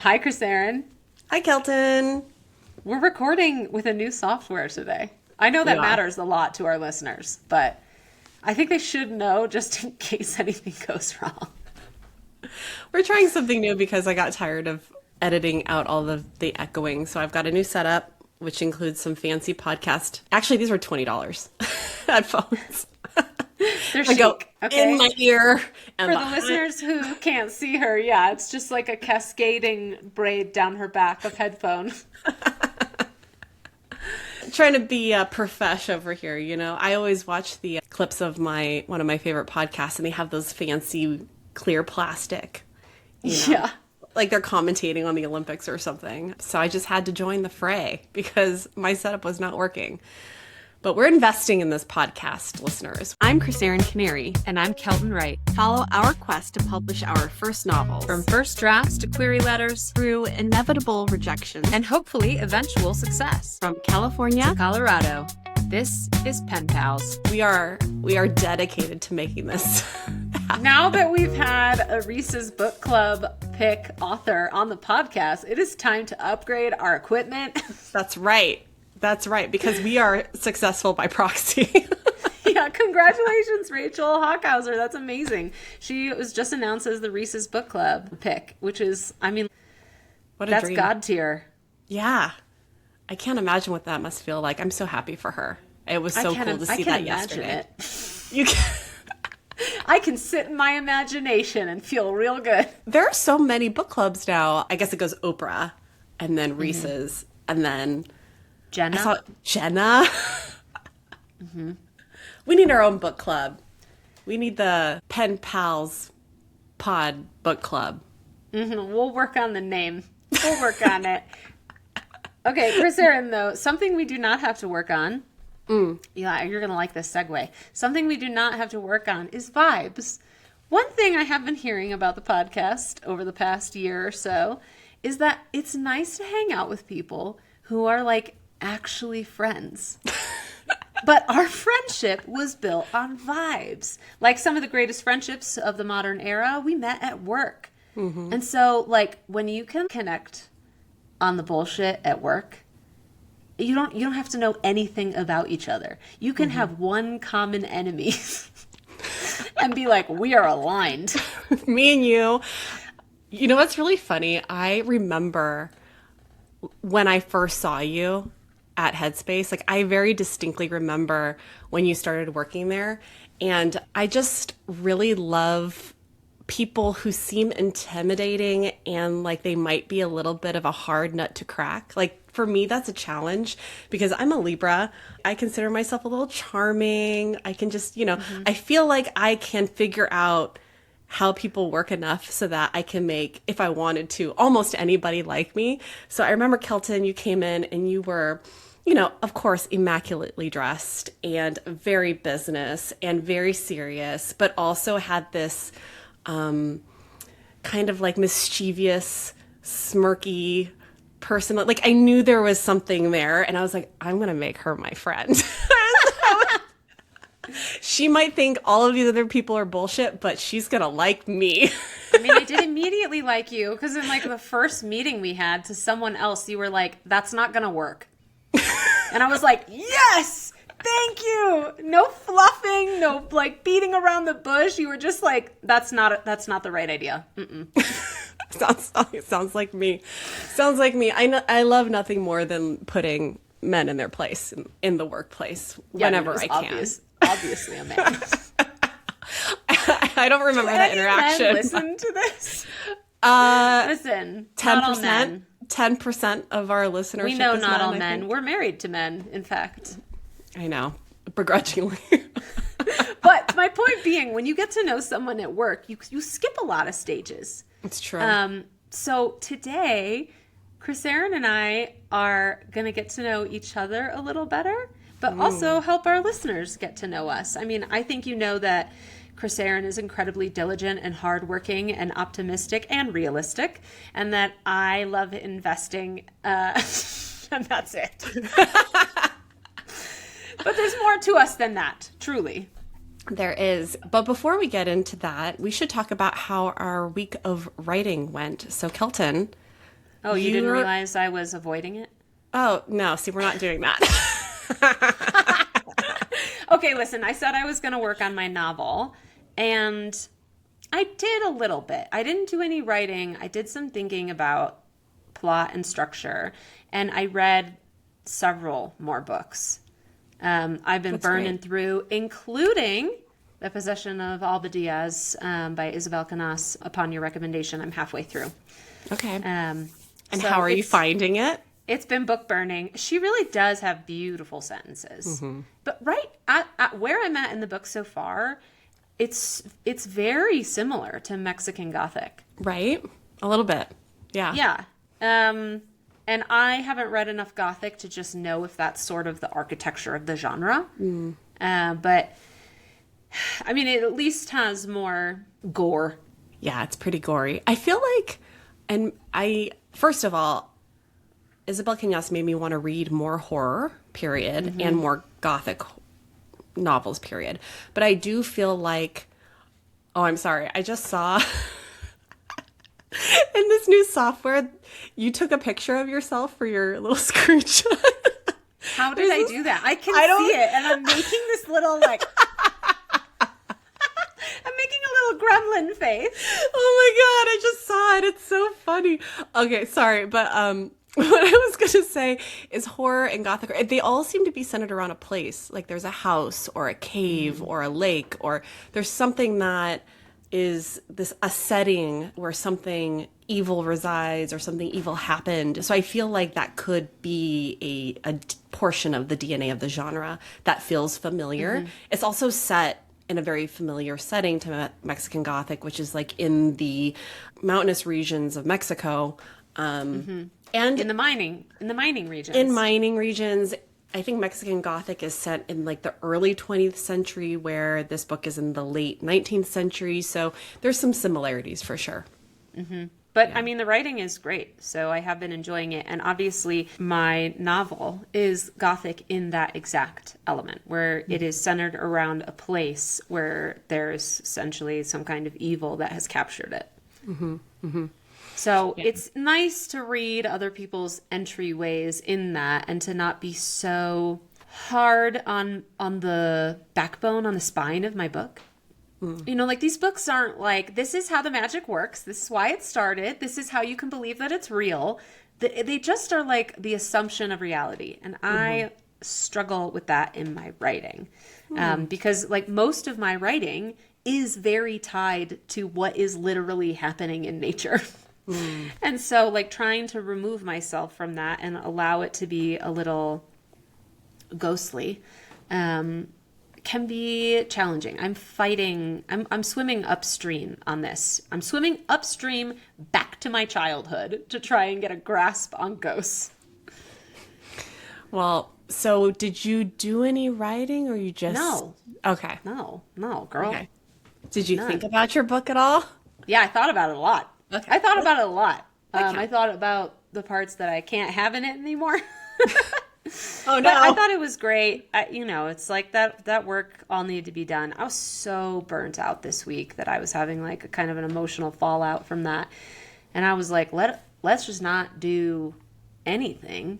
Hi, Krisserin. Hi, Kelton. We're recording with a new software today. I know We that are. matters a lot to our listeners, but I think they should know just in case anything goes wrong. We're trying something new because I got tired of editing out all the echoing. So I've got a new setup, which includes some fancy podcast. Actually, these were $20 headphones. They're I go chic, okay? in my ear and For the behind. listeners who can't see her, yeah, it's just like a cascading braid down her back of headphone. Trying to be a profesh over here, you know. I always watch the clips of my one of my favorite podcasts, and they have those fancy clear plastic, you know, Yeah. like they're commentating on the Olympics or something. So I just had to join the fray because my setup was not working. But we're investing in this podcast, listeners. I'm Krisserin Canary. And I'm Kelton Wright. Follow our quest to publish our first novels. From first drafts to query letters through inevitable rejection. and hopefully eventual success. From California, To Colorado, this is Pen Pals. we are dedicated to making this happen. Now that we've had a Reese's Book Club pick author on the podcast, it is time to upgrade our equipment. That's right. That's right, because we are successful by proxy. Yeah, congratulations, Rachel Hockhauser. That's amazing. She was just announced as the Reese's Book Club pick, which is, I mean, What a that's dream. God tier. Yeah. I can't imagine what that must feel like. I'm so happy for her. It was so cool to see that yesterday. You can, I can sit in my imagination and feel real good. there are so many book clubs now. I guess it goes Oprah and then Reese's and then Jenna? I saw Jenna. We need our own book club. We need the Pen Pals Pod Book Club. We'll work on the name. We'll work on it. Okay, Krisserin, though, something we do not have to work on. Yeah, you're going to like this segue. Something we do not have to work on is vibes. One thing I have been hearing about the podcast over the past year or so is that it's nice to hang out with people who are like actually friends. But our friendship was built on vibes. Like some of the greatest friendships of the modern era, we met at work. And so, like, when you can connect on the bullshit at work, you don't have to know anything about each other. You can have one common enemy and be like, we are aligned. Me and you. You know what's really funny? I remember when I first saw you at Headspace, like I very distinctly remember when you started working there. And I just really love people who seem intimidating and like they might be a little bit of a hard nut to crack. Like for me, that's a challenge because I'm a Libra. I consider myself a little charming. I can just, I feel like I can figure out how people work enough so that I can make, if I wanted to, almost anybody like me. So I remember, Kelton, you came in and you were, of course, immaculately dressed and very business and very serious, but also had this kind of like mischievous, smirky person. Like I knew there was something there and I was like, I'm going to make her my friend. She might think all of these other people are bullshit, but she's going to like me. I mean, I did immediately like you because in like the first meeting we had to someone else, you were like, that's not going to work. And I was like, yes, thank you. No fluffing, no like beating around the bush. You were just like, that's not the right idea. Sounds like me. Sounds like me. I love nothing more than putting men in their place in the workplace whenever I can. Obviously a man. I don't remember that interaction. Men listen to this. Listen, 10%. 10% of our listeners. We know not all men. We're married to men, in fact. I know, begrudgingly. But my point being, when you get to know someone at work, you skip a lot of stages. It's true. So today, Krisserin and I are going to get to know each other a little better, but also help our listeners get to know us. I mean, I think you know that Krisserin is incredibly diligent and hardworking and optimistic and realistic, and that I love investing, and that's it. But there's more to us than that, truly. There is. But before we get into that, we should talk about how our week of writing went. So, Kelton, Oh, you didn't realize I was avoiding it? Oh, no. See, we're not doing that. Okay, listen, I said I was going to work on my novel, and I did a little bit. I didn't do any writing. I did some thinking about plot and structure, and I read several more books. I've been burning through, including The Possession of Alba Diaz by Isabel Canas. Upon your recommendation, I'm halfway through. Okay. And so how are you finding it? It's been book burning. She really does have beautiful sentences. But right at where I'm at in the book so far, it's very similar to Mexican Gothic. Right? A little bit. Yeah. Yeah. And I haven't read enough Gothic to just know if that's sort of the architecture of the genre. But, I mean, it at least has more gore. Yeah, it's pretty gory. I feel like, first of all, Isabel Canas made me want to read more horror, period, and more Gothic novels, period. But I do feel like, oh, I'm sorry, I just saw in this new software, you took a picture of yourself for your little screenshot. How did I do that? I can see it, and I'm making this little, like, I'm making a little gremlin face. Oh my God, I just saw it. It's so funny. Okay, sorry, but what I was going to say is horror and Gothic, they all seem to be centered around a place. Like there's a house or a cave or a lake, or there's something that is a setting where something evil resides or something evil happened. So I feel like that could be a portion of the DNA of the genre that feels familiar. It's also set in a very familiar setting to Mexican Gothic, which is like in the mountainous regions of Mexico. And in the mining regions. In mining regions, I think Mexican Gothic is set in like the early 20th century, where this book is in the late 19th century. So there's some similarities for sure. But I mean, the writing is great, so I have been enjoying it. And obviously, my novel is Gothic in that exact element, where it is centered around a place where there's essentially some kind of evil that has captured it. So it's nice to read other people's entryways in that, and to not be so hard on the backbone, on the spine of my book. You know, like these books aren't like, this is how the magic works. This is why it started. This is how you can believe that it's real. They just are like the assumption of reality. And I struggle with that in my writing. Because like most of my writing is very tied to what is literally happening in nature. And so like trying to remove myself from that and allow it to be a little ghostly, can be challenging. I'm swimming upstream on this. I'm swimming upstream back to my childhood to try and get a grasp on ghosts. Well, so did you do any writing, or you just... No. Okay. No, girl. Okay. Did you think about your book at all? Yeah, I thought about it a lot. Okay. I thought about it a lot. I thought about the parts that I can't have in it anymore. Oh, no. But I thought it was great. It's like that work all needed to be done. I was so burnt out this week that I was having like a kind of an emotional fallout from that. And I was like, let's just not do anything.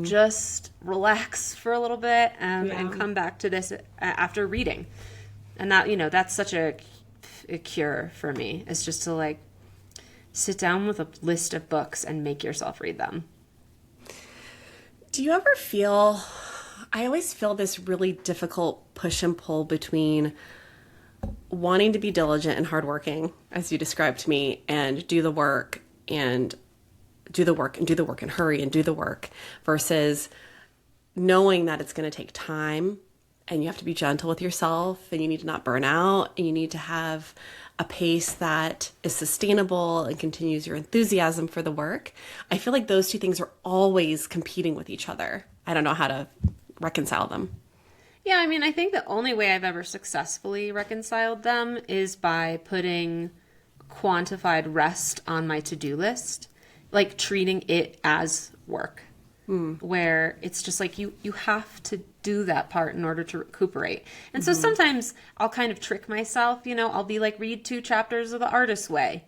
Just relax for a little bit and come back to this after reading. And that, that's such a cure for me. It's just to like sit down with a list of books and make yourself read them. Do you ever feel, I always feel this really difficult push and pull between wanting to be diligent and hardworking, as you described to me, and do the work and do the work and do the work and hurry and do the work, versus knowing that it's going to take time and you have to be gentle with yourself and you need to not burn out and you need to have a pace that is sustainable and continues your enthusiasm for the work. I feel like those two things are always competing with each other. I don't know how to reconcile them. Yeah, I mean, I think the only way I've ever successfully reconciled them is by putting quantified rest on my to-do list, like treating it as work, where it's just like you have to do that part in order to recuperate. And so sometimes I'll kind of trick myself, I'll be like, read 2 chapters of The Artist's Way.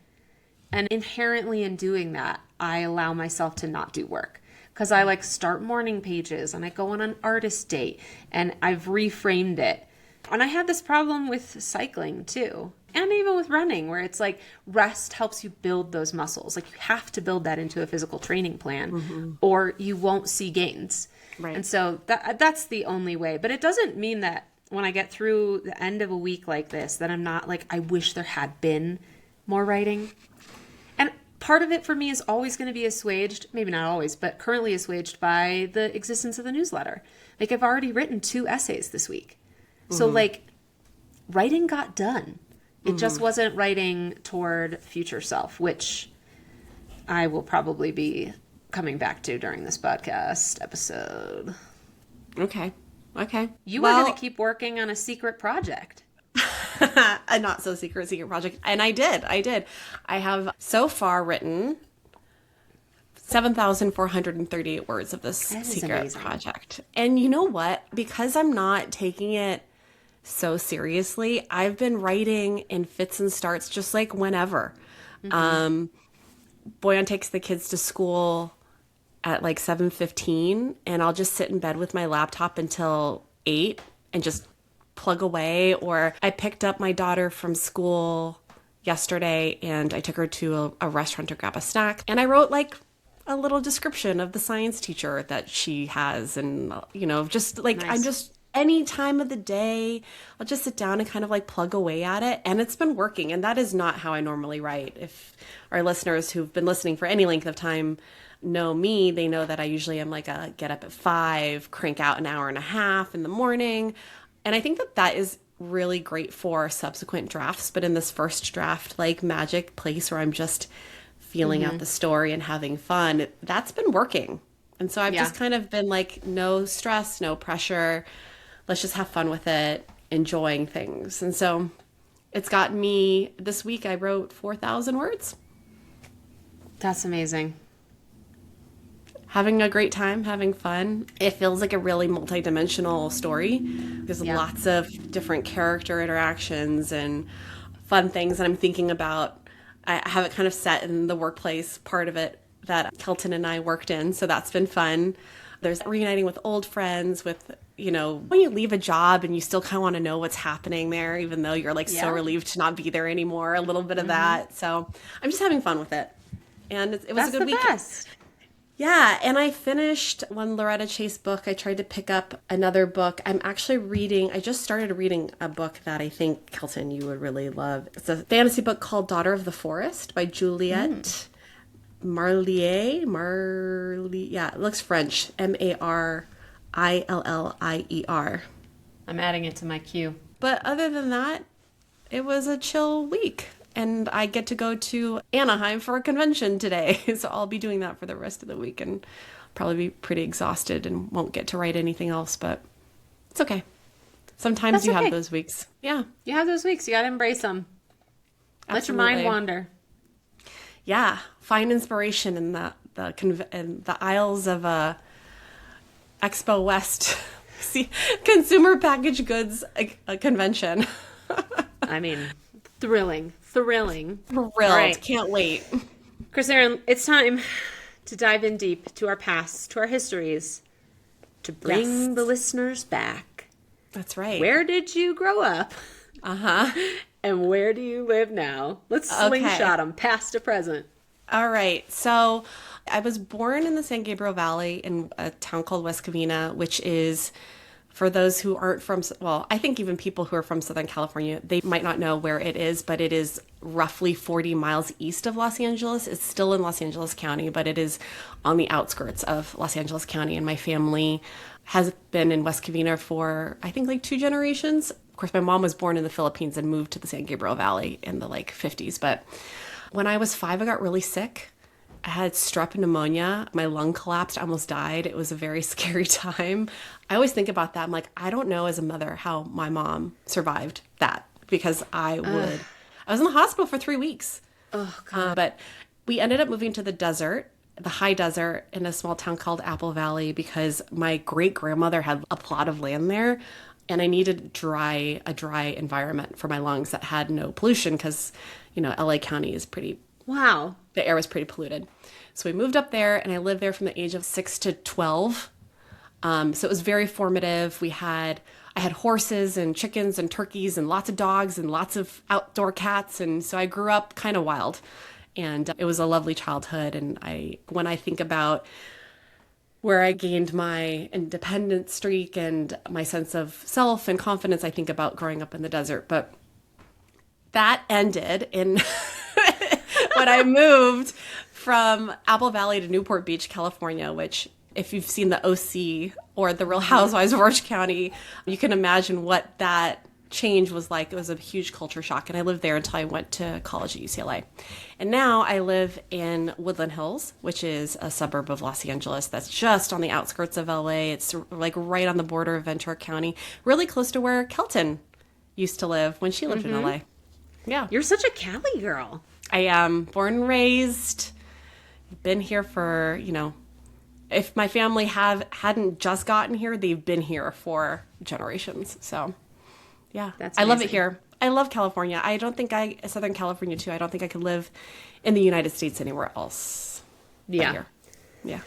And inherently in doing that, I allow myself to not do work. Because I like start morning pages and I go on an artist date and I've reframed it. And I had this problem with cycling too. And even with running, where it's like rest helps you build those muscles. Like you have to build that into a physical training plan or you won't see gains. Right. And so that's the only way. But it doesn't mean that when I get through the end of a week like this, that I'm not like, I wish there had been more writing. And part of it for me is always going to be assuaged, maybe not always, but currently assuaged by the existence of the newsletter. Like I've already written 2 essays this week. So like writing got done. It just wasn't writing toward future self, which I will probably be coming back to during this podcast episode. Okay. You were going to keep working on a secret project. A not so secret project. And I did. I have so far written 7,438 words of this secret amazing. project. And you know what? Because I'm not taking it so seriously, I've been writing in fits and starts, just like whenever. Boyan takes the kids to school at like 7:15, and I'll just sit in bed with my laptop until 8 and just plug away. Or I picked up my daughter from school yesterday and I took her to a restaurant to grab a snack, and I wrote like a little description of the science teacher that she has, and just like Nice. I'm just any time of the day, I'll just sit down and kind of like plug away at it. And it's been working. And that is not how I normally write. If our listeners who've been listening for any length of time know me, they know that I usually am like a get up at 5, crank out an hour and a half in the morning. And I think that is really great for subsequent drafts. But in this first draft, like magic place where I'm just feeling out the story and having fun, that's been working. And so I've just kind of been like, no stress, no pressure. Let's just have fun with it, enjoying things. And so it's got me, this week I wrote 4,000 words. That's amazing. Having a great time, having fun. It feels like a really multidimensional story. There's lots of different character interactions and fun things that I'm thinking about. I have it kind of set in the workplace part of it that Kelton and I worked in. So that's been fun. There's reuniting with old friends with, when you leave a job and you still kind of want to know what's happening there, even though you're like so relieved to not be there anymore, a little bit of that. So I'm just having fun with it. And it was a good week. Best. Yeah. And I finished one Loretta Chase book. I tried to pick up another book. I just started reading a book that I think, Kelton, you would really love. It's a fantasy book called Daughter of the Forest by Juliette Marlier. Yeah, it looks French. Marillier. I'm adding it to my queue. But other than that, it was a chill week. And I get to go to Anaheim for a convention today. So I'll be doing that for the rest of the week and probably be pretty exhausted and won't get to write anything else. But it's okay. Sometimes you have those weeks. Yeah. You have those weeks. You got to embrace them. Let your Absolutely. mind wander. Yeah. Find inspiration in in the aisles of Expo West. See, consumer packaged goods a convention. I mean, thrilling. Thrilled. Right. Can't wait. Krisserin, it's time to dive in deep to our past, to our histories, to bring the listeners back. That's right. Where did you grow up? And where do you live now? Let's slingshot them past to present. All right. So I was born in the San Gabriel Valley in a town called West Covina, which is, for those who aren't from, well, I think even people who are from Southern California, they might not know where it is, but it is roughly 40 miles east of Los Angeles. It's still in Los Angeles County, but it is on the outskirts of Los Angeles County. And my family has been in West Covina for, I think, like 2 generations. Of course, my mom was born in the Philippines and moved to the San Gabriel Valley in the 50s. But when I was 5, I got really sick. I had strep pneumonia. My lung collapsed. I almost died. It was a very scary time. I always think about that. I'm like, I don't know as a mother how my mom survived that, because I was in the hospital for 3 weeks. Oh, God. But we ended up moving to the desert, the high desert, in a small town called Apple Valley, because my great grandmother had a plot of land there. And I needed a dry environment for my lungs that had no pollution, because, LA County is pretty, Wow. the air was pretty polluted. So we moved up there, and I lived there from the age of 6 to 12. So it was very formative. I had horses and chickens and turkeys and lots of dogs and lots of outdoor cats. And so I grew up kind of wild, and it was a lovely childhood. And when I think about where I gained my independent streak and my sense of self and confidence, I think about growing up in the desert. But that ended in when I moved from Apple Valley to Newport Beach, California, which, if you've seen the OC or the Real Housewives of Orange County, you can imagine what that change was like. It was a huge culture shock. And I lived there until I went to college at UCLA. And now I live in Woodland Hills, which is a suburb of Los Angeles that's just on the outskirts of LA. It's like right on the border of Ventura County, really close to where Kelton used to live when she lived in LA. Yeah. You're such a Cali girl. I am born and raised, been here for, if my family hadn't just gotten here, they've been here for generations. So, yeah, That's I love it amazing. here. I love California. I don't think Southern California too. I don't think I could live in the United States anywhere else. but Yeah. here. Yeah.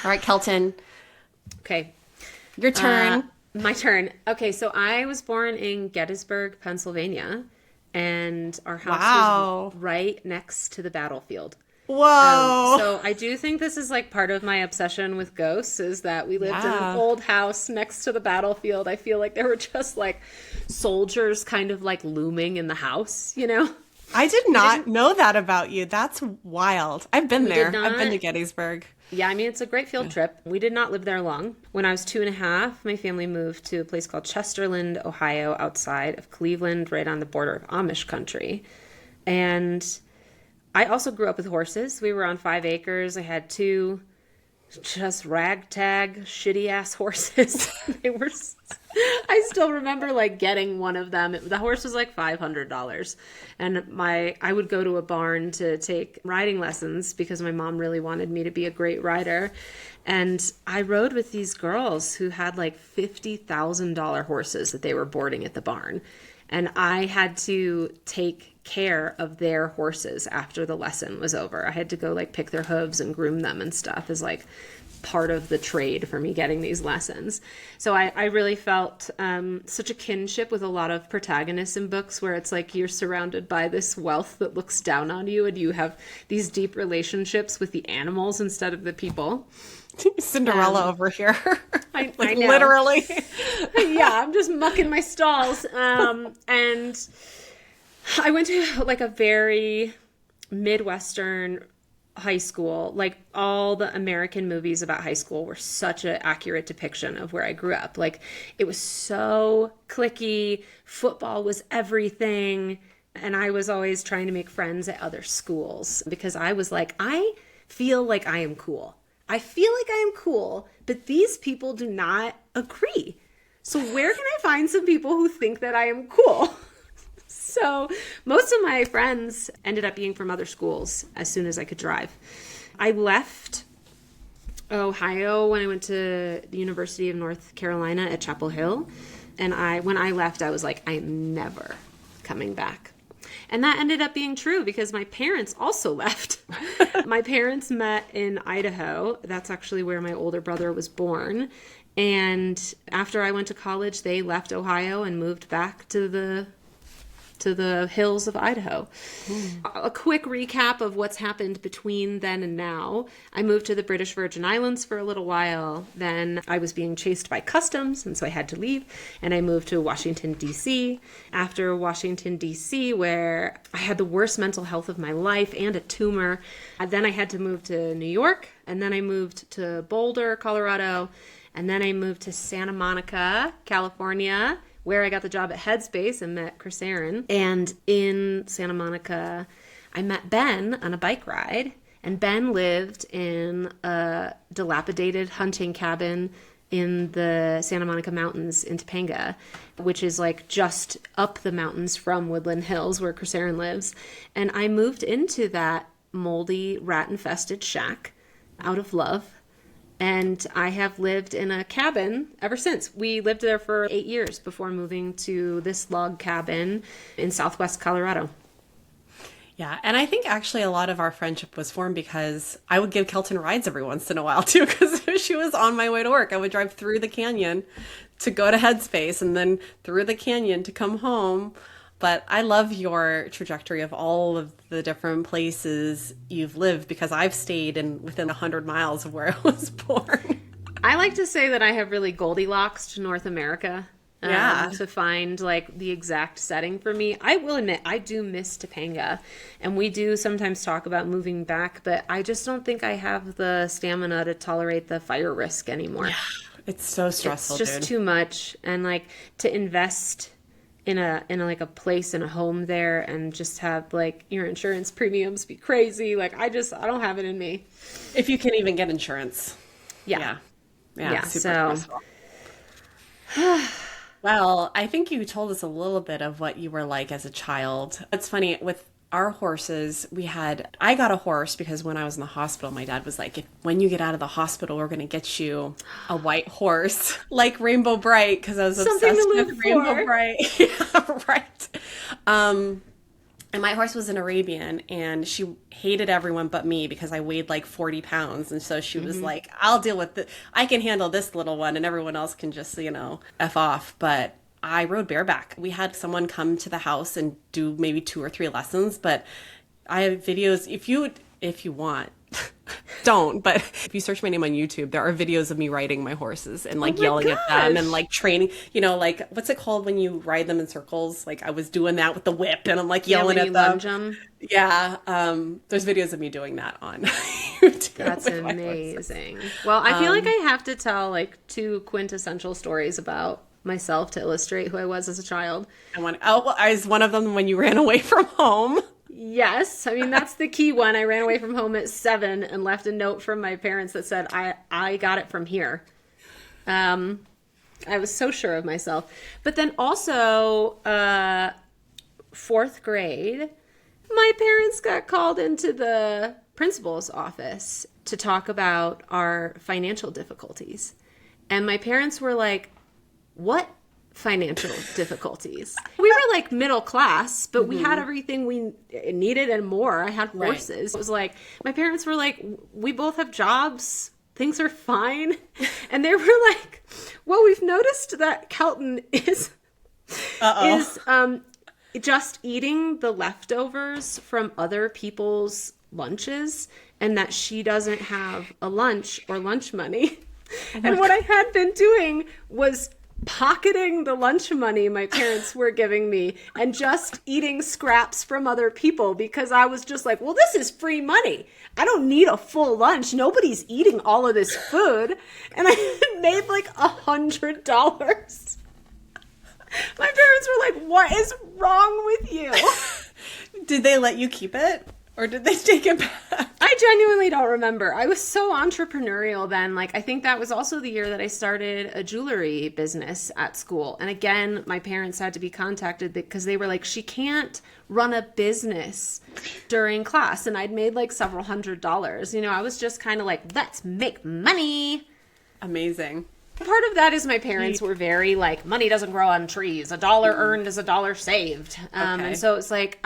All right, Kelton, Okay. your turn. My turn. Okay, so I was born in Gettysburg, Pennsylvania, and our house Wow. was right next to the battlefield. Whoa. So I do think this is like part of my obsession with ghosts, is that we lived in Yeah. an old house next to the battlefield. I feel like there were just like soldiers kind of like looming in the house, you know? I did not know that about you. That's wild. I've been there. did I've been to not. Gettysburg. Yeah, I mean, it's a great field trip. We did not live there long. When I was 2.5, my family moved to a place called Chesterland, Ohio, outside of Cleveland, right on the border of Amish country. And I also grew up with horses. We were on 5 acres. I had 2 just ragtag, shitty-ass horses. I still remember, like, getting one of them. The horse was like $500. And I would go to a barn to take riding lessons because my mom really wanted me to be a great rider. And I rode with these girls who had like $50,000 horses that they were boarding at the barn. And I had to take care of their horses after the lesson was over. I had to go like pick their hooves and groom them and stuff as like part of the trade for me getting these lessons. So I really felt such a kinship with a lot of protagonists in books where it's like you're surrounded by this wealth that looks down on you and you have these deep relationships with the animals instead of the people. Cinderella over here. I Like know. literally. Yeah, I'm just mucking my stalls. And I went to like a very Midwestern high school. Like all the American movies about high school were such an accurate depiction of where I grew up. Like it was so cliquey. Football was everything. And I was always trying to make friends at other schools because I was like, I feel like I am cool. I feel like I am cool, but these people do not agree. So where can I find some people who think that I am cool? So most of my friends ended up being from other schools as soon as I could drive. I left Ohio when I went to the University of North Carolina at Chapel Hill. And when I left, I was like, I am never coming back. And that ended up being true because my parents also left. My parents met in Idaho. That's actually where my older brother was born. And after I went to college, they left Ohio and moved back to the hills of Idaho. A quick recap of what's happened between then and now. I moved to the British Virgin Islands for a little while. Then I was being chased by customs, and so I had to leave. And I moved to Washington, D.C. After Washington, D.C., where I had the worst mental health of my life and a tumor. Then I had to move to New York. And then I moved to Boulder, Colorado. And then I moved to Santa Monica, California, where I got the job at Headspace and met Krisserin. And in Santa Monica, I met Ben on a bike ride. And Ben lived in a dilapidated hunting cabin in the Santa Monica Mountains in Topanga, which is like just up the mountains from Woodland Hills where Krisserin lives. And I moved into that moldy, rat-infested shack out of love. And I have lived in a cabin ever since. We lived there for 8 years before moving to this log cabin in Southwest Colorado. Yeah, and I think actually a lot of our friendship was formed because I would give Kelton rides every once in a while too, because she was on my way to work. I would drive through the canyon to go to Headspace and then through the canyon to come home. But I love your trajectory of all of the different places you've lived because I've stayed in within 100 miles of where I was born. I like to say that I have really Goldilocks to North America. To find like the exact setting for me. I will admit I do miss Topanga, and we do sometimes talk about moving back, but I just don't think I have the stamina to tolerate the fire risk anymore. Yeah, it's so stressful. It's just too much, and like to invest in a like a place and a home there, and just have like your insurance premiums be crazy. Like I don't have it in me. If you can even get insurance. Yeah. Super stressful. Well, I think you told us a little bit of what you were like as a child. It's funny, with our horses, I got a horse because when I was in the hospital, my dad was like, when you get out of the hospital, we're going to get you a white horse like Rainbow Bright, because I was obsessed with Rainbow Bright. Yeah, right. And my horse was an Arabian, and she hated everyone but me because I weighed like 40 pounds. And so she was like, I'll deal with it. I can handle this little one, and everyone else can just, F off. But I rode bareback. We had someone come to the house and do maybe 2 or 3 lessons. But I have videos, if you want. Don't, but if you search my name on YouTube, there are videos of me riding my horses and like yelling at them and like training, like what's it called when you ride them in circles? Like I was doing that with the whip and I'm like yelling at them. Lunge them. Yeah. There's videos of me doing that on YouTube. That's amazing. Well, I feel like I have to tell like 2 quintessential stories about myself to illustrate who I was as a child. Is one of them when you ran away from home? Yes. I mean, that's the key one. I ran away from home at 7 and left a note from my parents that said, I got it from here. I was so sure of myself. But then also, 4th grade, my parents got called into the principal's office to talk about our financial difficulties. And my parents were like, what financial difficulties? We were like middle class, but we had everything we needed and more. I had horses. Right. It was like, my parents were like, we both have jobs. Things are fine. And they were like, well, we've noticed that Kelton is just eating the leftovers from other people's lunches, and that she doesn't have a lunch or lunch money. And what I had been doing was pocketing the lunch money my parents were giving me and just eating scraps from other people, because I was just like, well, this is free money. I don't need a full lunch. Nobody's eating all of this food. And I made like $100. My parents were like, what is wrong with you? Did they let you keep it? Or did they take it back? I genuinely don't remember. I was so entrepreneurial then. Like, I think that was also the year that I started a jewelry business at school. And again, my parents had to be contacted because they were like, she can't run a business during class. And I'd made like several $100s. I was just kind of like, let's make money. Amazing. Part of that is my parents were very like, money doesn't grow on trees. $1 earned is $1 saved. And so it's like,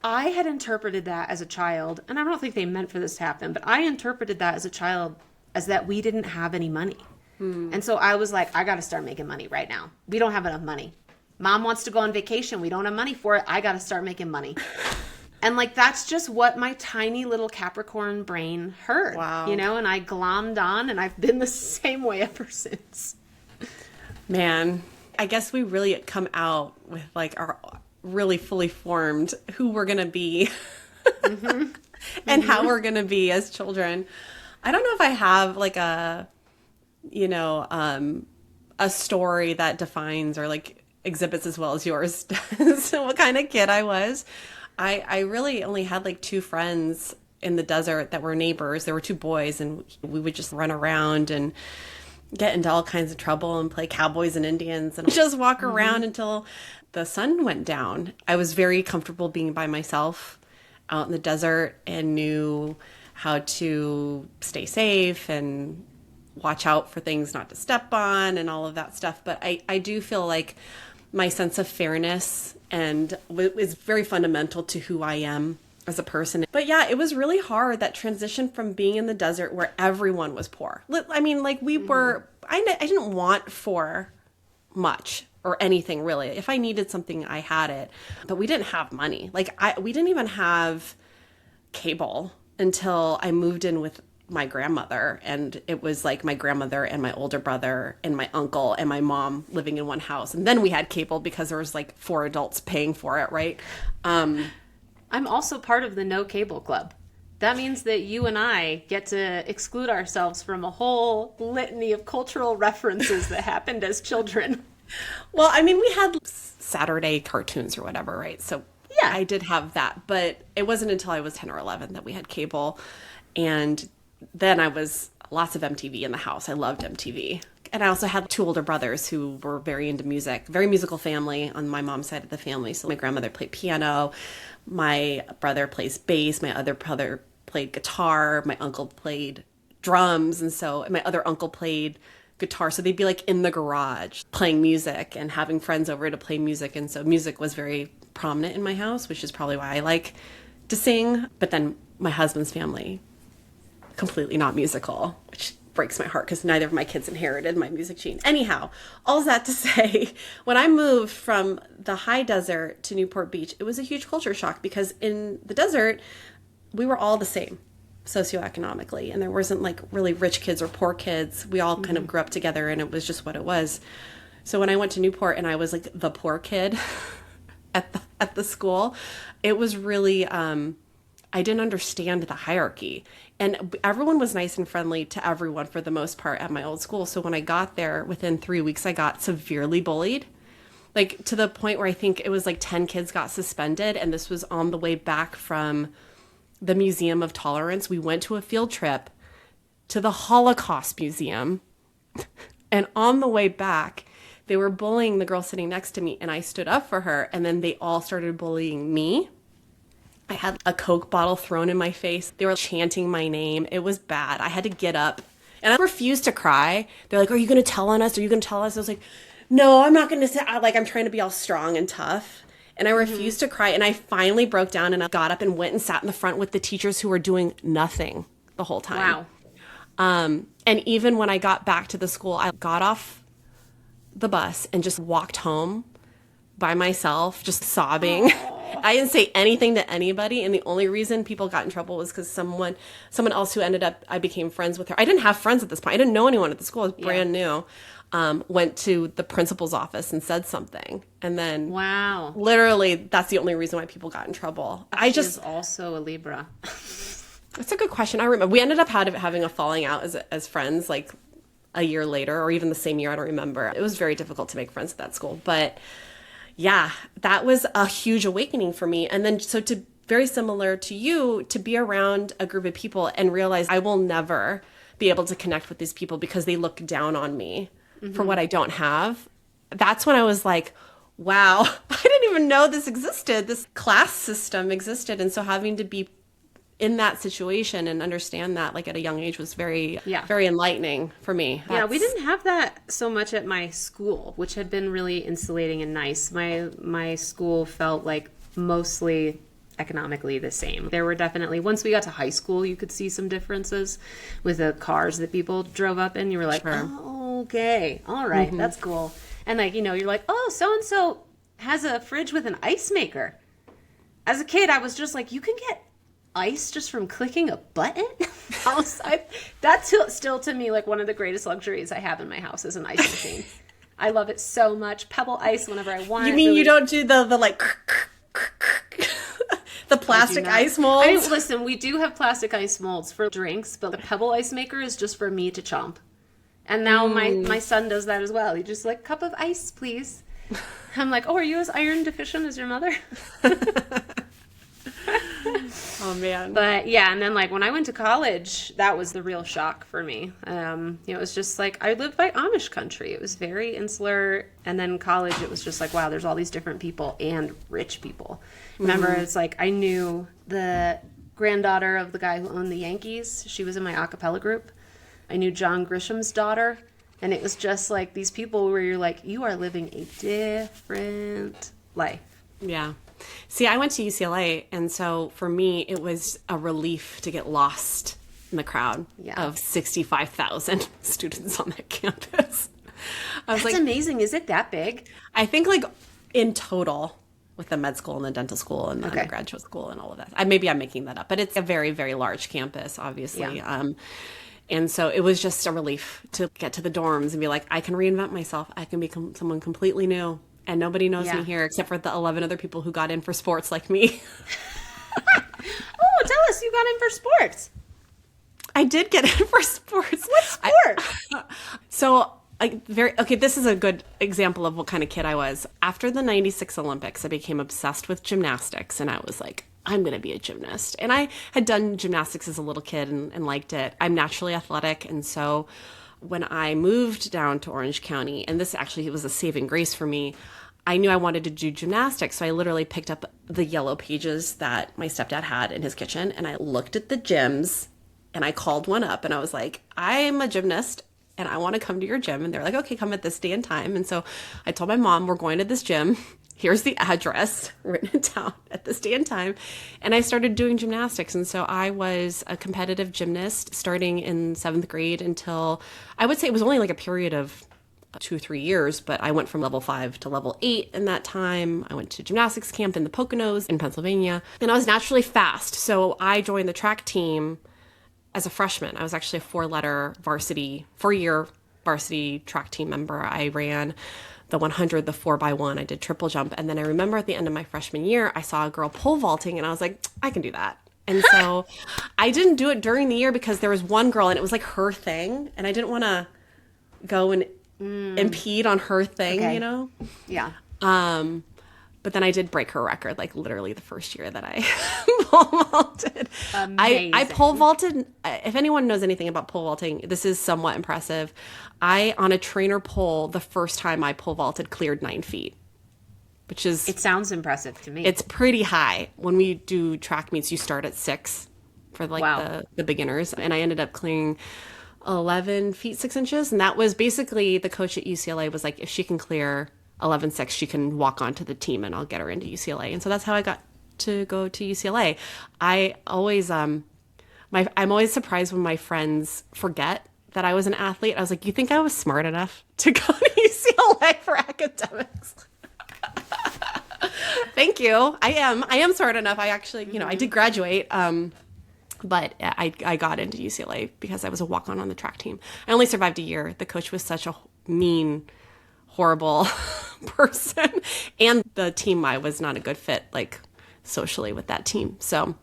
I had interpreted that as a child, and I don't think they meant for this to happen, but I interpreted that as a child as that we didn't have any money. And so I was like, I got to start making money right now. We don't have enough money. Mom wants to go on vacation. We don't have money for it. I got to start making money. And like, that's just what my tiny little Capricorn brain heard, and I glommed on, and I've been the same way ever since. Man, I guess we really come out with like our really fully formed who we're going to be and how we're going to be as children. I don't know if I have like a story that defines or like exhibits as well as yours does what kind of kid I was. I really only had like 2 friends in the desert that were neighbors. There were 2 boys, and we would just run around and get into all kinds of trouble and play cowboys and Indians and just walk around until the sun went down. I was very comfortable being by myself out in the desert and knew how to stay safe and watch out for things not to step on and all of that stuff. But I do feel like my sense of fairness and is very fundamental to who I am as a person. But yeah, it was really hard, that transition from being in the desert where everyone was poor. I mean, like we were, I didn't want for much or anything really. If I needed something, I had it, but we didn't have money. Like we didn't even have cable until I moved in with my grandmother, and it was like my grandmother and my older brother and my uncle and my mom living in one house, and then we had cable because there was like 4 adults paying for it, right? I'm also part of the No Cable Club. That means that you and I get to exclude ourselves from a whole litany of cultural references that happened as children. Well, I mean, we had Saturday cartoons or whatever, right? So yeah, I did have that, but it wasn't until I was 10 or 11 that we had cable. And then I was lots of MTV in the house. I loved MTV. And I also had 2 older brothers who were very into music, very musical family on my mom's side of the family. So my grandmother played piano, my brother plays bass, my other brother played guitar, my uncle played drums, and so my other uncle played guitar. So they'd be like in the garage playing music and having friends over to play music. And so music was very prominent in my house, which is probably why I like to sing. But then my husband's family, completely not musical, which breaks my heart because neither of my kids inherited my music gene. Anyhow, all that to say, when I moved from the high desert to Newport Beach, it was a huge culture shock because in the desert, we were all the same socioeconomically, and there wasn't like really rich kids or poor kids. We all kind of grew up together, and it was just what it was. So when I went to Newport and I was like the poor kid at the school, it was really I didn't understand the hierarchy, and everyone was nice and friendly to everyone for the most part at my old school. So when I got there, within 3 weeks, I got severely bullied, like to the point where I think it was like 10 kids got suspended. And this was on the way back from the Museum of Tolerance. We went to a field trip to the Holocaust Museum, and on the way back, they were bullying the girl sitting next to me, and I stood up for her, and then they all started bullying me. I had a Coke bottle thrown in my face. They were chanting my name. It was bad. I had to get up, and I refused to cry. They're like, "Are you going to tell on us? Are you going to tell us?" I was like, "No, I'm not going to say." Like, I'm trying to be all strong and tough. And I refused to cry. And I finally broke down, and I got up and went and sat in the front with the teachers who were doing nothing the whole time. Wow. And even when I got back to the school, I got off the bus and just walked home by myself, just sobbing. I didn't say anything to anybody. And the only reason people got in trouble was because someone else who ended up, I became friends with her. I didn't have friends at this point. I didn't know anyone at the school. I was brand new. Went to the principal's office and said something. And then wow, literally that's the only reason why people got in trouble. She is also a Libra. That's a good question. I remember we ended up having a falling out as friends like a year later, or even the same year. I don't remember. It was very difficult to make friends at that school. But yeah, that was a huge awakening for me. And then very similar to you, to be around a group of people and realize I will never be able to connect with these people because they look down on me for what I don't have. That's when I was like, wow, I didn't even know this existed. This class system existed. And so having to be in that situation and understand that like at a young age was very enlightening for me. Yeah, we didn't have that so much at my school, which had been really insulating and nice. My school felt like mostly economically the same. There were definitely, once we got to high school, you could see some differences with the cars that people drove up in. You were like, sure. Oh, okay, all right, that's cool. And like, you're like, oh, so-and-so has a fridge with an ice maker. As a kid, I was just like, you can get ice just from clicking a button? That's still to me like one of the greatest luxuries I have in my house is an ice machine. I love it so much. Pebble ice whenever I want. You mean really... you don't do the like the plastic ice molds? Listen, we do have plastic ice molds for drinks, but the Pebble ice maker is just for me to chomp. And now my son does that as well. He just like, cup of ice, please. I'm like, oh, are you as iron deficient as your mother? Oh, man. But yeah, and then like when I went to college, that was the real shock for me. It was just like, I lived by Amish country. It was very insular. And then college, it was just like, wow, there's all these different people and rich people. Remember, it's like I knew the granddaughter of the guy who owned the Yankees. She was in my a cappella group. I knew John Grisham's daughter. And it was just like these people where you're like, you are living a different life. Yeah. See, I went to UCLA, and so for me, it was a relief to get lost in the crowd of 65,000 students on that campus. That's amazing. Is it that big? I think like in total with the med school and the dental school and the undergraduate school and all of that. Maybe I'm making that up, but it's a very, very large campus, obviously. Yeah. And so it was just a relief to get to the dorms and be like, I can reinvent myself. I can become someone completely new. And nobody knows me here except for the 11 other people who got in for sports like me. Oh, tell us, you got in for sports. I did get in for sports. What sport? This is a good example of what kind of kid I was. After the 96 Olympics, I became obsessed with gymnastics. And I was like, I'm going to be a gymnast. And I had done gymnastics as a little kid and liked it. I'm naturally athletic. And so when I moved down to Orange County, and this actually was a saving grace for me, I knew I wanted to do gymnastics. So I literally picked up the yellow pages that my stepdad had in his kitchen, and I looked at the gyms, and I called one up, and I was like, I'm a gymnast, and I want to come to your gym. And they're like, okay, come at this day and time. And so I told my mom, we're going to this gym. Here's the address, written it down at this day and time. And I started doing gymnastics. And so I was a competitive gymnast starting in 7th grade until, I would say it was only like a period of 2-3 years, but I went from level 5 to level 8 in that time. I went to gymnastics camp in the Poconos in Pennsylvania, and I was naturally fast. So I joined the track team as a freshman. I was actually a 4-year varsity track team member. I ran the 100, the 4x1. I did triple jump. And then I remember at the end of my freshman year, I saw a girl pole vaulting, and I was like, I can do that. And so I didn't do it during the year because there was one girl and it was like her thing. And I didn't want to go and impede on her thing, you know? Yeah. But then I did break her record, like literally the first year that I pole vaulted. I pole vaulted. If anyone knows anything about pole vaulting, this is somewhat impressive. On a trainer pole, the first time I pole vaulted, cleared 9 feet, which is... It sounds impressive to me. It's pretty high. When we do track meets, you start at 6 for like the beginners. And I ended up clearing 11 feet, 6 inches. And that was basically the coach at UCLA was like, if she can clear 11.6, she can walk onto the team and I'll get her into UCLA. And so that's how I got to go to UCLA. I always, I'm always surprised when my friends forget that I was an athlete. I was like, you think I was smart enough to go to UCLA for academics? Thank you. I am smart enough. I actually, I did graduate. But I got into UCLA because I was a walk-on on the track team. I only survived a year. The coach was such a mean, horrible person, and the team I was not a good fit like socially with that team. So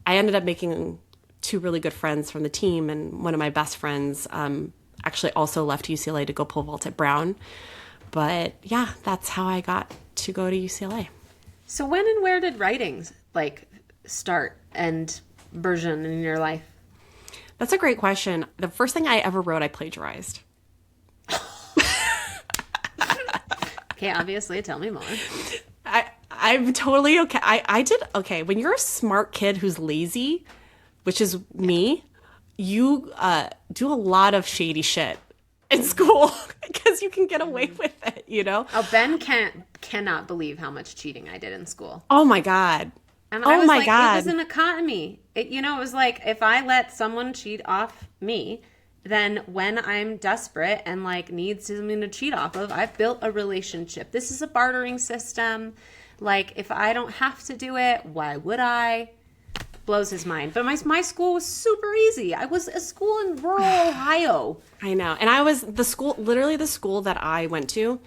I ended up making 2 really good friends from the team, and one of my best friends actually also left UCLA to go pole vault at Brown. But yeah, that's how I got to go to UCLA. So when and where did writing start and version in your life? That's a great question. The first thing I ever wrote, I plagiarized. Okay, obviously, tell me more. I'm totally okay. I did okay. When you're a smart kid who's lazy, which is me, you do a lot of shady shit in school because you can get away with it, Oh, Ben cannot believe how much cheating I did in school. Oh my God. And I was like, it was an economy. It was like, if I let someone cheat off me, then when I'm desperate and need something to cheat off of, I've built a relationship. This is a bartering system. Like, if I don't have to do it, why would I? Blows his mind. But my school was super easy. I was a school in rural Ohio. I know. And I was the school that I went to,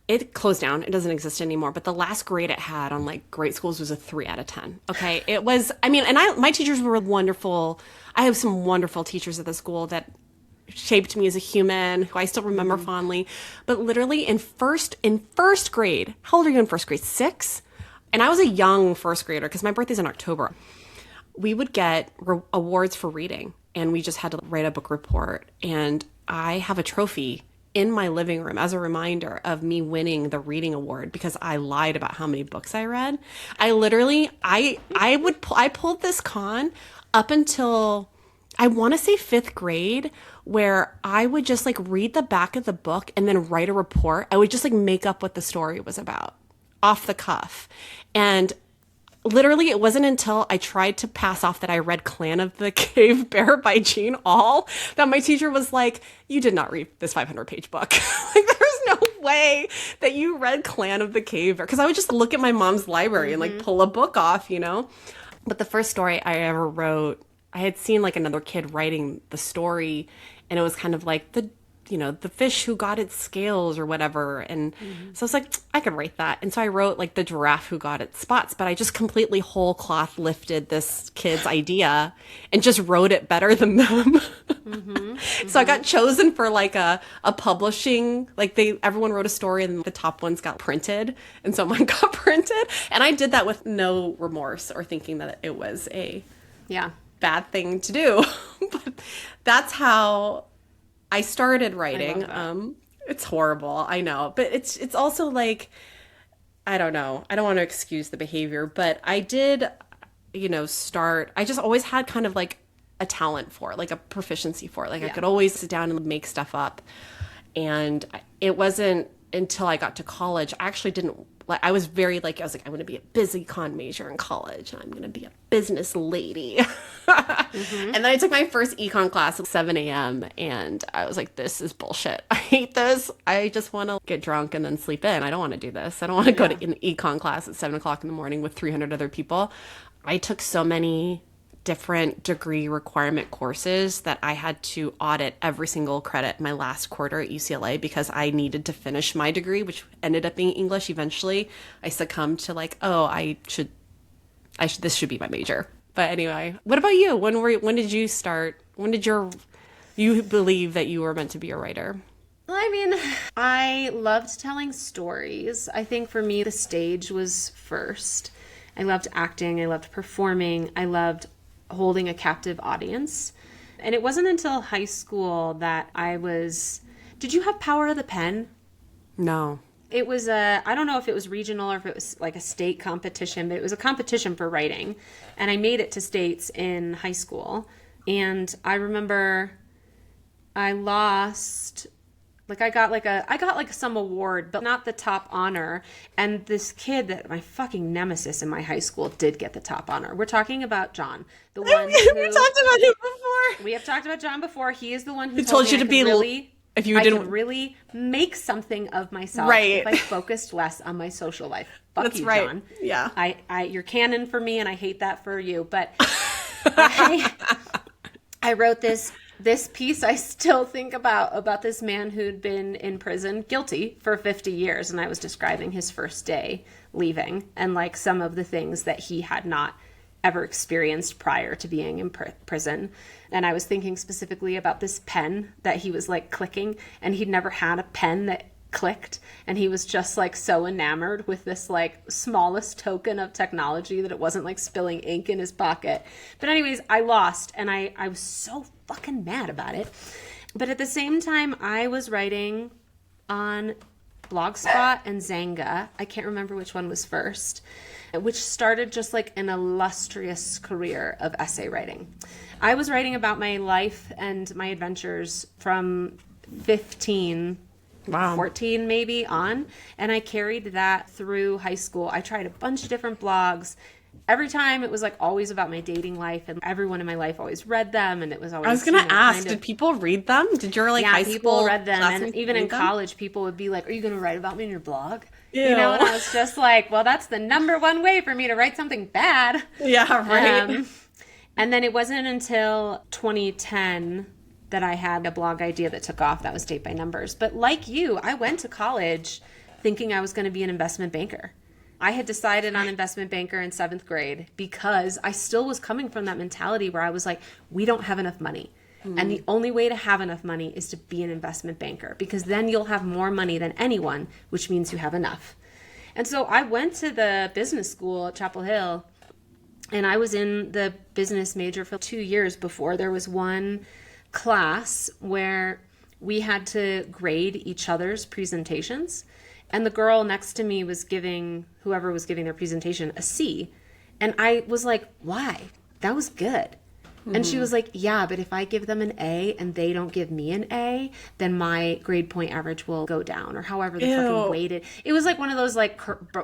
it closed down. It doesn't exist anymore. But the last grade it had on great schools was a 3 out of 10. Okay. It was, my teachers were wonderful. I have some wonderful teachers at the school that shaped me as a human, who I still remember fondly. But literally in first grade, how old are you in first grade? 6? And I was a young first grader because my birthday's in October. We would get awards for reading, and we just had to write a book report. And I have a trophy in my living room as a reminder of me winning the reading award because I lied about how many books I read. I literally, I pulled this con up until, I want to say 5th grade, where I would just read the back of the book and then write a report. I would just make up what the story was about. off the cuff. And literally, it wasn't until I tried to pass off that I read Clan of the Cave Bear by Jean Auel that my teacher was like, you did not read this 500-page book. Like, there's no way that you read Clan of the Cave Bear. Because I would just look at my mom's library and like pull a book off, you know? But the first story I ever wrote, I had seen like another kid writing the story, and it was kind of like the fish who got its scales or whatever. And so I was like, I could write that. And so I wrote like the giraffe who got its spots, but I just completely whole cloth lifted this kid's idea and just wrote it better than them. So I got chosen for like a publishing, like everyone wrote a story and the top ones got printed. And so mine got printed. And I did that with no remorse or thinking that it was a bad thing to do. But that's how I started writing. It's horrible, I know, but it's also like, I don't know. I don't want to excuse the behavior, but I did, start. I just always had kind of like a talent for it, like a proficiency for it. Like I could always sit down and make stuff up. And it wasn't until I got to college, I actually didn't. I was I'm going to be a busy con major in college. I'm going to be a business lady. And then I took my first econ class at 7 a.m. and I was like, this is bullshit. I hate this. I just want to get drunk and then sleep in. I don't want to do this. I don't want to go to an econ class at 7 o'clock in the morning with 300 other people. I took so many different degree requirement courses that I had to audit every single credit my last quarter at UCLA because I needed to finish my degree, which ended up being English eventually. I succumbed to like, this should be my major. But anyway, what about you? When did you start? When did you believe that you were meant to be a writer? Well, I mean, I loved telling stories. I think for me, the stage was first. I loved acting. I loved performing. I loved holding a captive audience. And it wasn't until high school that did you have Power of the Pen? No. It was I don't know if it was regional or if it was like a state competition, but it was a competition for writing. And I made it to states in high school. And I remember I lost, I got some award, but not the top honor. And this kid that my fucking nemesis in my high school did get the top honor. We're talking about John, the one we talked about him before. We have talked about John before. He is the one who told you to be really, if you I didn't could really make something of myself right. if I focused less on my social life. Fuck That's you, right. John. Yeah. You're canon for me, and I hate that for you. But I wrote this piece I still think about this man who'd been in prison guilty for 50 years. And I was describing his first day leaving and like some of the things that he had not ever experienced prior to being in prison. And I was thinking specifically about this pen that he was like clicking, and he'd never had a pen that clicked, and he was just like so enamored with this like smallest token of technology that it wasn't like spilling ink in his pocket. But anyways, I lost, and I was so fucking mad about it. But at the same time, I was writing on Blogspot and Zanga. I can't remember which one was first, which started just like an illustrious career of essay writing. I was writing about my life and my adventures from 15 14 maybe on, and I carried that through high school. I tried a bunch of different blogs. Every time it was like always about my dating life, and everyone in my life always read them, and it was always, I was going to ask, did people read them? Did your high school people read them, and even in them? College people would be like, are you going to write about me in your blog? Ew. And I was just like, well, that's the number one way for me to write something bad. Yeah, right. And then it wasn't until 2010 that I had a blog idea that took off. That was Date by Numbers. But like you, I went to college thinking I was going to be an investment banker. I had decided on investment banker in 7th grade because I still was coming from that mentality where I was like, we don't have enough money. And the only way to have enough money is to be an investment banker, because then you'll have more money than anyone, which means you have enough. And so I went to the business school at Chapel Hill, and I was in the business major for 2 years before there was one class where we had to grade each other's presentations, and the girl next to me was giving whoever was giving their presentation a C, and I was like, why? That was good. And she was like, yeah, but if I give them an A and they don't give me an A, then my grade point average will go down, or however the fucking weighted. It was like one of those like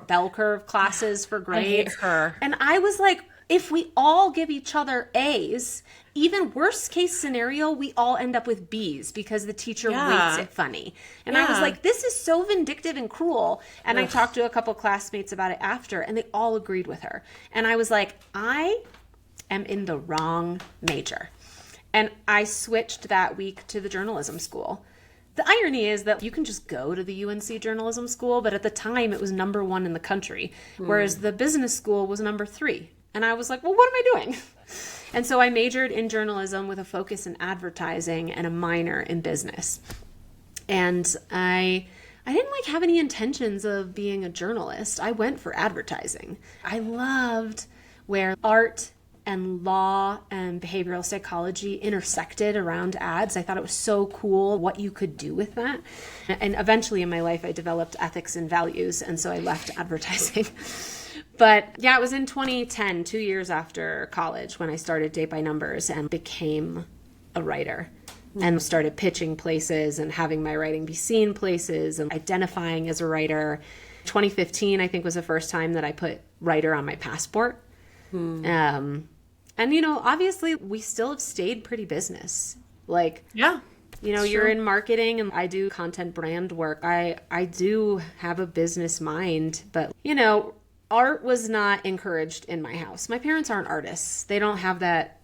bell curve classes for grades. I hate her. And I was like, if we all give each other A's, even worst case scenario, we all end up with B's because the teacher rates it funny. And I was like, this is so vindictive and cruel. And I talked to a couple classmates about it after, and they all agreed with her. And I was like, I am in the wrong major. And I switched that week to the journalism school. The irony is that you can just go to the UNC journalism school, but at the time it was #1 in the country, whereas the business school was #3. And I was like, well, what am I doing? And so I majored in journalism with a focus in advertising and a minor in business. And I didn't like have any intentions of being a journalist. I went for advertising. I loved where art and law and behavioral psychology intersected around ads. I thought it was so cool what you could do with that. And eventually in my life, I developed ethics and values, and so I left advertising. But yeah, it was in 2010, 2 years after college, when I started Date by Numbers and became a writer and started pitching places and having my writing be seen places and identifying as a writer. 2015, I think, was the first time that I put writer on my passport. And, you know, obviously we still have stayed pretty business. Like, Yeah. you know, you're in marketing and I do content brand work. I do have a business mind, but, you know, art was not encouraged in my house. My parents aren't artists. They don't have that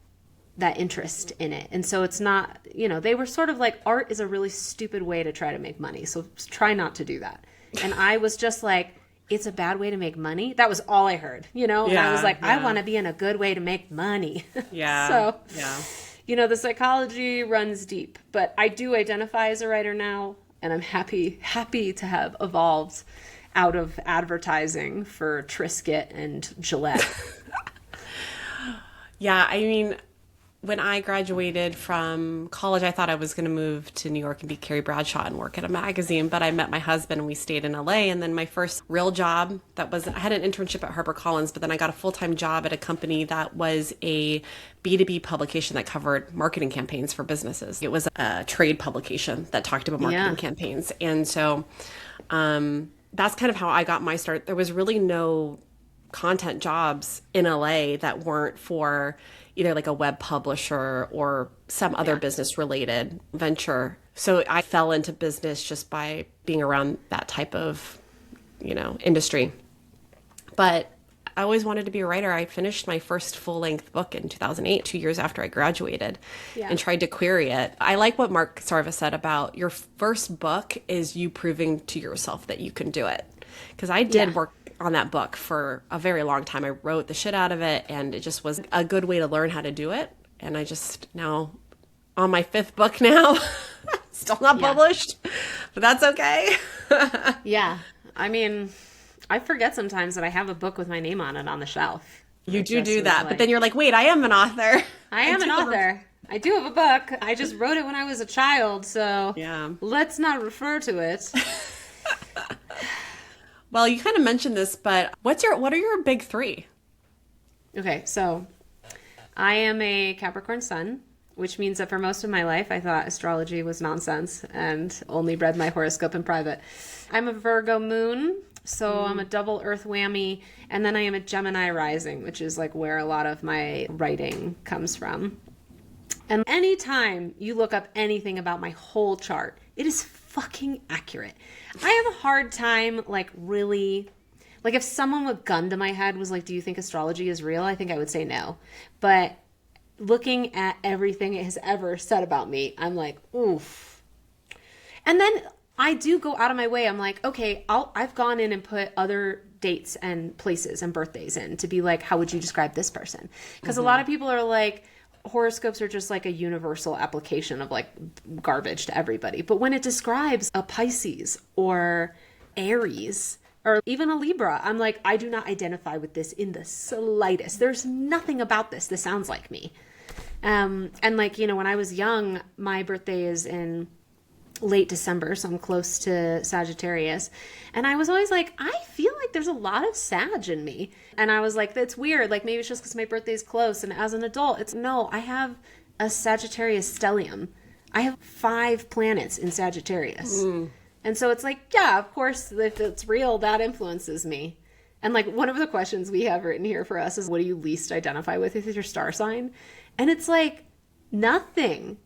interest in it. And so it's not, you know, they were sort of like, art is a really stupid way to try to make money. So try not to do that. And I was just like, it's a bad way to make money. That was all I heard, you know? And I was like, I want to be in a good way to make money. Yeah. So, yeah. you know, the psychology runs deep, but I do identify as a writer now, and I'm happy to have evolved out of advertising for Triscuit and Gillette. Yeah, I mean, when I graduated from college, I thought I was going to move to New York and be Carrie Bradshaw and work at a magazine. But I met my husband and we stayed in LA. And then my first real job I had an internship at HarperCollins, but then I got a full-time job at a company that was a B2B publication that covered marketing campaigns for businesses. It was a trade publication that talked about marketing campaigns. And so that's kind of how I got my start. There was really no content jobs in LA that weren't for either like a web publisher or some other business related venture. So I fell into business just by being around that type of, you know, industry. But I always wanted to be a writer. I finished my first full-length book in 2008, 2 years after I graduated, and tried to query it. I like what Mark Sarva said about your first book is you proving to yourself that you can do it. Because I did work on that book for a very long time. I wrote the shit out of it, and it just was a good way to learn how to do it. And I just now on my 5th book now, still not published, but that's okay. Yeah. I mean, I forget sometimes that I have a book with my name on it on the shelf. You do that, but then you're like, wait, I am an author. I am an author. I do have a book. I just wrote it when I was a child, so let's not refer to it. Well, you kind of mentioned this, but what are your big 3? Okay, so I am a Capricorn sun, which means that for most of my life, I thought astrology was nonsense and only read my horoscope in private. I'm a Virgo moon, so I'm a double earth whammy, and then I am a Gemini rising, which is like where a lot of my writing comes from. And anytime you look up anything about my whole chart, it is fucking accurate. I have a hard time, like, really, like, if someone with a gun to my head was like, do you think astrology is real? I think I would say no. But looking at everything it has ever said about me, I'm like, oof. And then I do go out of my way. I'm like, okay, I've gone in and put other dates and places and birthdays in to be like, how would you describe this person? Because a lot of people are like, horoscopes are just like a universal application of like garbage to everybody. But when it describes a Pisces or Aries or even a Libra, I'm like, I do not identify with this in the slightest. There's nothing about this that sounds like me. And like, you know, when I was young, my birthday is in late December, so I'm close to Sagittarius. And I was always like, I feel like there's a lot of Sag in me. And I was like, that's weird. Like, maybe it's just because my birthday's close. And as an adult, it's no, I have a Sagittarius stellium. I have 5 planets in Sagittarius. And so it's like, yeah, of course, if it's real, that influences me. And like, one of the questions we have written here for us is, what do you least identify with your star sign? And it's like, nothing.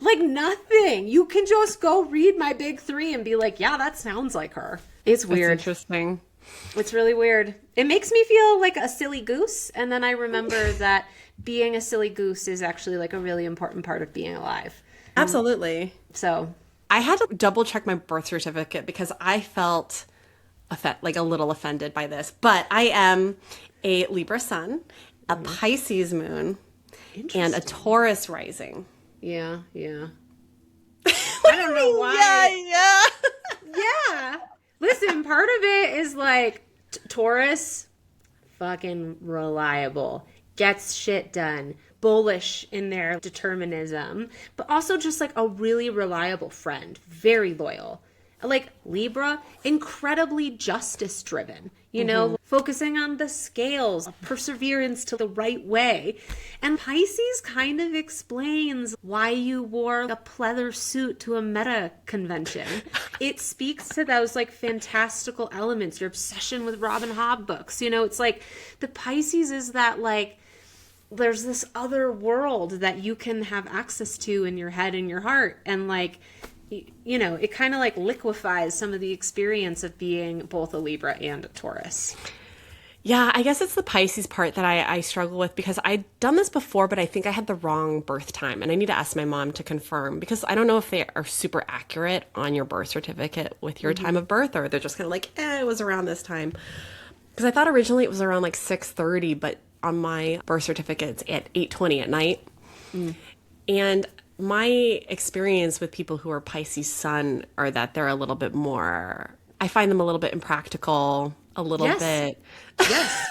Like, nothing. You can just go read my big 3 and be like, yeah, that sounds like her. It's weird. That's interesting. It's really weird. It makes me feel like a silly goose. And then I remember that being a silly goose is actually like a really important part of being alive. Absolutely. So I had to double check my birth certificate because I felt like a little offended by this. But I am a Libra sun, a Pisces moon, and a Taurus rising. Yeah. I don't know why. Yeah. Listen, part of it is like Taurus, fucking reliable, gets shit done, bullish in their determinism, but also just like a really reliable friend, very loyal. Like Libra, incredibly justice driven, you know, focusing on the scales, perseverance to the right way. And Pisces kind of explains why you wore a pleather suit to a meta convention. It speaks to those like fantastical elements, your obsession with Robin Hobb books. You know, it's like the Pisces is that like, there's this other world that you can have access to in your head and your heart. And like, you know, it kind of like liquefies some of the experience of being both a Libra and a Taurus. Yeah, I guess it's the Pisces part that I struggle with because I'd done this before, but I think I had the wrong birth time. And I need to ask my mom to confirm because I don't know if they are super accurate on your birth certificate with your time of birth, or they're just kind of like, it was around this time. Because I thought originally it was around like 6:30, but on my birth certificate, it's at 8:20 at night. And my experience with people who are Pisces sun are that they're a little bit more, I find them a little bit impractical, a little bit. Yes,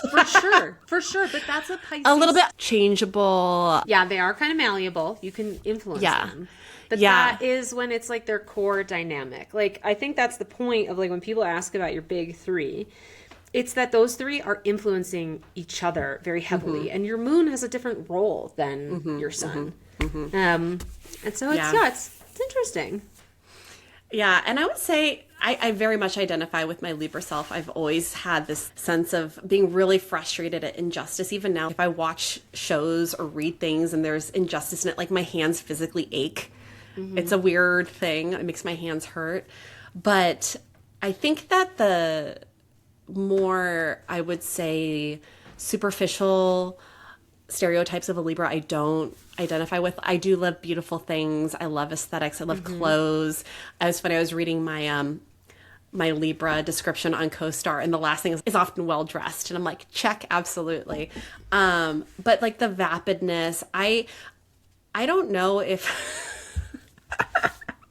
for sure. But that's a Pisces. A little bit changeable. Yeah, they are kind of malleable. You can influence them. But that is when it's like their core dynamic. Like, I think that's the point of like when people ask about your big 3, it's that those 3 are influencing each other very heavily. And your moon has a different role than your sun. And so it's interesting. Yeah, and I would say I very much identify with my Libra self. I've always had this sense of being really frustrated at injustice. Even now, if I watch shows or read things and there's injustice in it, like my hands physically ache. It's a weird thing. It makes my hands hurt. But I think that the more, I would say, superficial stereotypes of a Libra I don't identify with. I do love beautiful things. I love aesthetics. I love clothes. It was funny. I was reading my my Libra description on CoStar, and the last thing is often well dressed, and I'm like, check, absolutely. But like the vapidness, I don't know if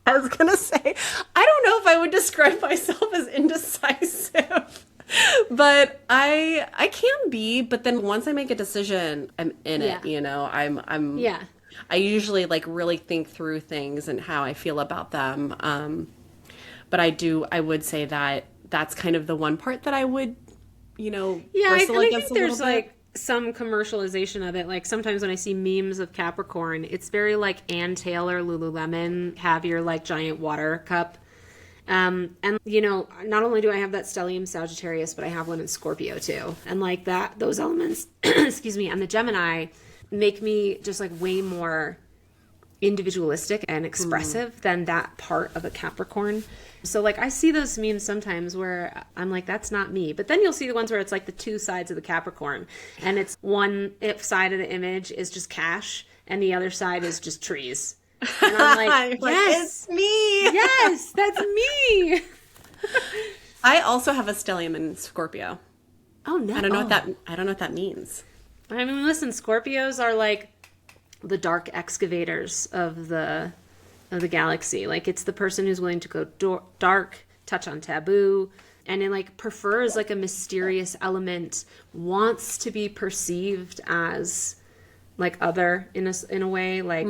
I was gonna say I don't know if I would describe myself as indecisive. But I can be, but then once I make a decision, I'm in it, you know. I usually like really think through things and how I feel about them. But I would say that that's kind of the one part that I would, you know, bristle I against think there's a little bit. like some commercialization of it. Like sometimes when I see memes of Capricorn, it's very like Ann Taylor, Lululemon, have your like giant water cup. And, you know, not only do I have that stellium Sagittarius, but I have one in Scorpio too. And like that, those elements, excuse me, and the Gemini make me just like way more individualistic and expressive than that part of a Capricorn. So like I see those memes sometimes where I'm like, that's not me. But then you'll see the ones where it's like the 2 sides of the Capricorn. And it's one side of the image is just cash and the other side is just trees. And I'm like, yes, it's me. Yes, that's me. I also have a stellium in Scorpio. Oh no. I don't know what that means. I mean, listen, Scorpios are like the dark excavators of the galaxy. Like it's the person who's willing to go dark, touch on taboo, and it like prefers like a mysterious element, wants to be perceived as like other in a way, like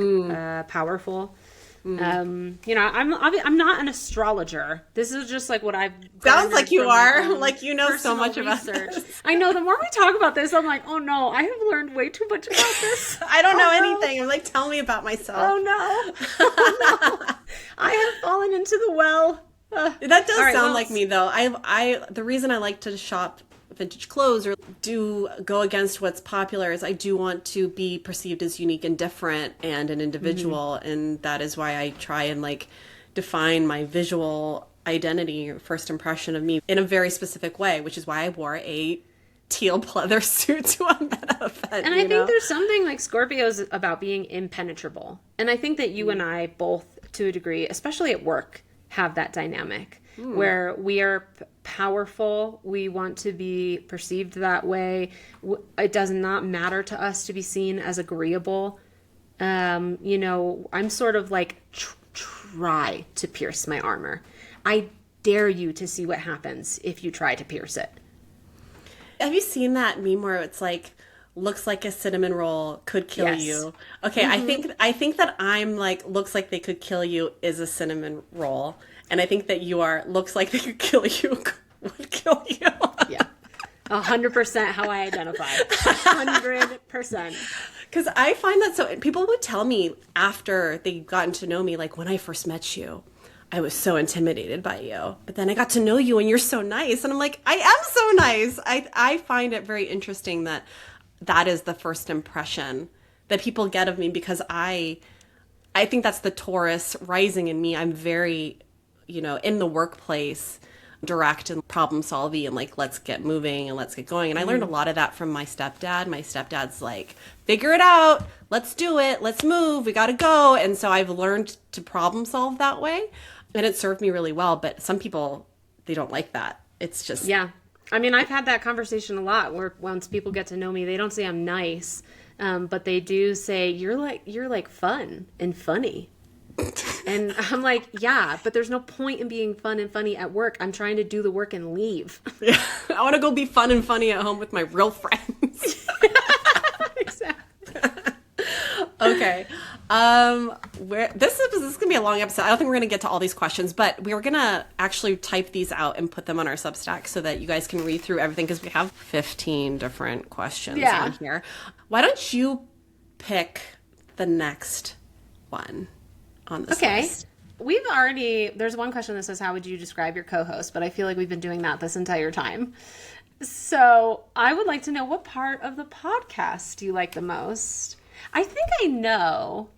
powerful. I'm not an astrologer. This is just like what I've Sounds like you are. Like you know so personal much about research. this. I know. The more we talk about this, I'm like, oh no, I have learned way too much about this. I don't know anything. I'm like, tell me about myself. Oh no, oh no, I have fallen into the well. That does sound like me though. I the reason I like to shop vintage clothes or do go against what's popular is I do want to be perceived as unique and different and an individual, and that is why I try and like define my visual identity, first impression of me in a very specific way, which is why I wore a teal pleather suit to a meta event. And I think there's something like Scorpios about being impenetrable, and I think that you and I both, to a degree, especially at work, have that dynamic where we are powerful. We want to be perceived that way. It does not matter to us to be seen as agreeable. I'm sort of like, try to pierce my armor. I dare you to see what happens if you try to pierce it. Have you seen that meme where it's like, looks like a cinnamon roll could kill you? Okay, I think that I'm like, looks like they could kill you is a cinnamon roll. And I think that you are, looks like they could kill you, would kill you. Yeah. 100% how I identify. 100%. Because I find that so, people would tell me after they've gotten to know me, like when I first met you, I was so intimidated by you. But then I got to know you and you're so nice. And I'm like, I am so nice. I find it very interesting that that is the first impression that people get of me, because I think that's the Taurus rising in me. I'm very, in the workplace, direct and problem solving and like, let's get moving and let's get going. And I learned a lot of that from my stepdad. My stepdad's like, figure it out. Let's do it. Let's move. We got to go. And so I've learned to problem solve that way. And it served me really well. But some people, they don't like that. It's just... Yeah. I mean, I've had that conversation a lot where once people get to know me, they don't say I'm nice, but they do say, you're like fun and funny. And I'm like, yeah, but there's no point in being fun and funny at work. I'm trying to do the work and leave. Yeah. I want to go be fun and funny at home with my real friends. Exactly. Okay. This is gonna be a long episode. I don't think we're gonna get to all these questions, but we're gonna actually type these out and put them on our Substack so that you guys can read through everything, because we have 15 different questions on here. Why don't you pick the next one on this list? There's one question that says, how would you describe your co-host? But I feel like we've been doing that this entire time. So I would like to know, what part of the podcast do you like the most? I think I know.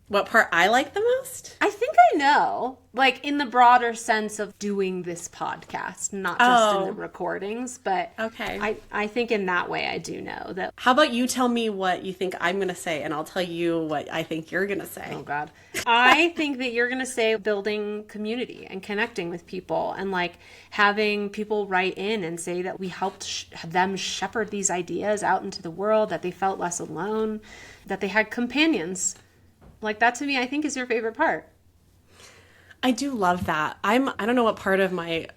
What part I like the most? I think I know. Like, in the broader sense of doing this podcast, not just in the recordings, but okay. I think in that way I do know that. How about you tell me what you think I'm going to say, and I'll tell you what I think you're going to say. Oh, God. I think that you're going to say building community and connecting with people, and like having people write in and say that we helped them shepherd these ideas out into the world, that they felt less alone, that they had companions. Like, that to me, I think is your favorite part. I do love that. I don't know what part of my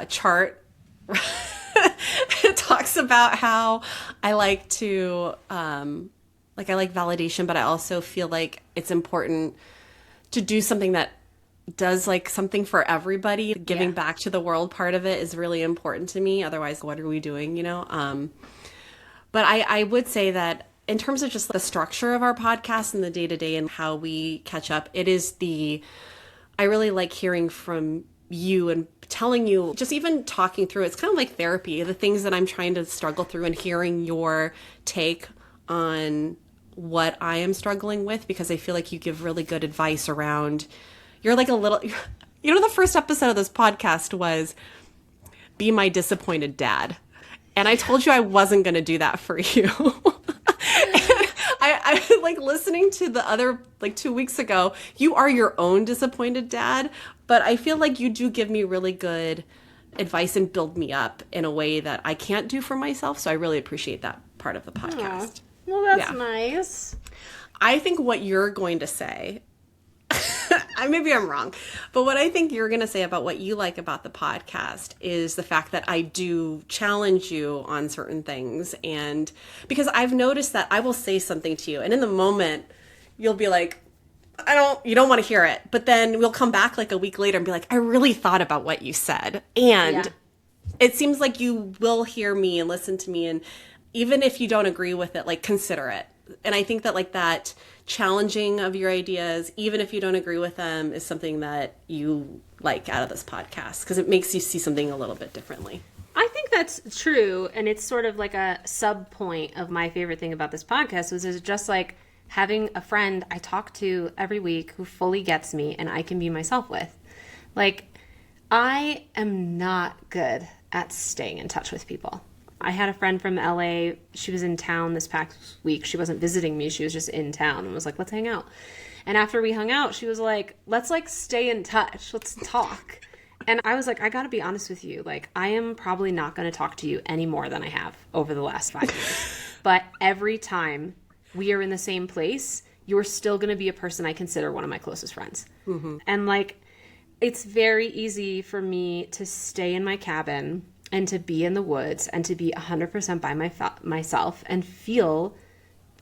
chart it talks about how I like to, I like validation, but I also feel like it's important to do something that does like something for everybody. Giving back to the world part of it is really important to me. Otherwise, what are we doing, But I would say that in terms of just the structure of our podcast and the day-to-day and how we catch up, I really like hearing from you and telling you, just even talking through, it's kind of like therapy, the things that I'm trying to struggle through, and hearing your take on what I am struggling with, because I feel like you give really good advice around, you're like a little, the first episode of this podcast was Be My Disappointed Dad. And I told you I wasn't going to do that for you. I like listening to the other, like 2 weeks ago, you are your own disappointed dad, but I feel like you do give me really good advice and build me up in a way that I can't do for myself. So I really appreciate that part of the podcast. Well, that's nice. I think what you're going to say, maybe I'm wrong, but what I think you're going to say about what you like about the podcast is the fact that I do challenge you on certain things. And because I've noticed that I will say something to you, and in the moment you'll be like, you don't want to hear it. But then we'll come back like a week later and be like, I really thought about what you said. And it seems like you will hear me and listen to me. And even if you don't agree with it, like consider it. And I think that like that challenging of your ideas, even if you don't agree with them, is something that you like out of this podcast because it makes you see something a little bit differently. I think that's true. And it's sort of like a sub point of my favorite thing about this podcast was it's just like having a friend I talk to every week who fully gets me and I can be myself with. Like, I am not good at staying in touch with people. I had a friend from LA. She was in town this past week. She wasn't visiting me. She was just in town and was like, let's hang out. And after we hung out, she was like, let's like stay in touch. Let's talk. And I was like, I got to be honest with you. Like, I am probably not going to talk to you any more than I have over the last 5 years. But every time we are in the same place, you're still going to be a person I consider one of my closest friends. Mm-hmm. And like, it's very easy for me to stay in my cabin and to be in the woods and to be 100% by myself and feel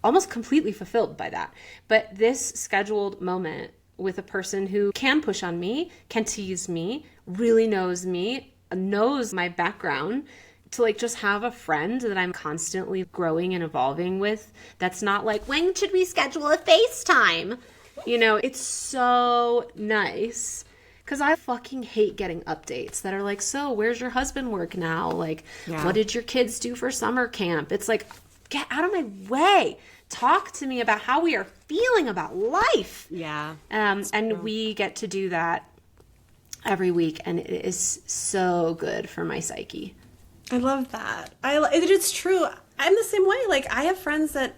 almost completely fulfilled by that. But this scheduled moment with a person who can push on me, can tease me, really knows me, knows my background, to like just have a friend that I'm constantly growing and evolving with, that's not like, when should we schedule a FaceTime? You know, it's so nice. Because I fucking hate getting updates that are like, so where's your husband work now? Like, what did your kids do for summer camp? It's like, get out of my way. Talk to me about how we are feeling about life. Yeah. And we get to do that every week. And it is so good for my psyche. I love that. It's true. I'm the same way. Like, I have friends that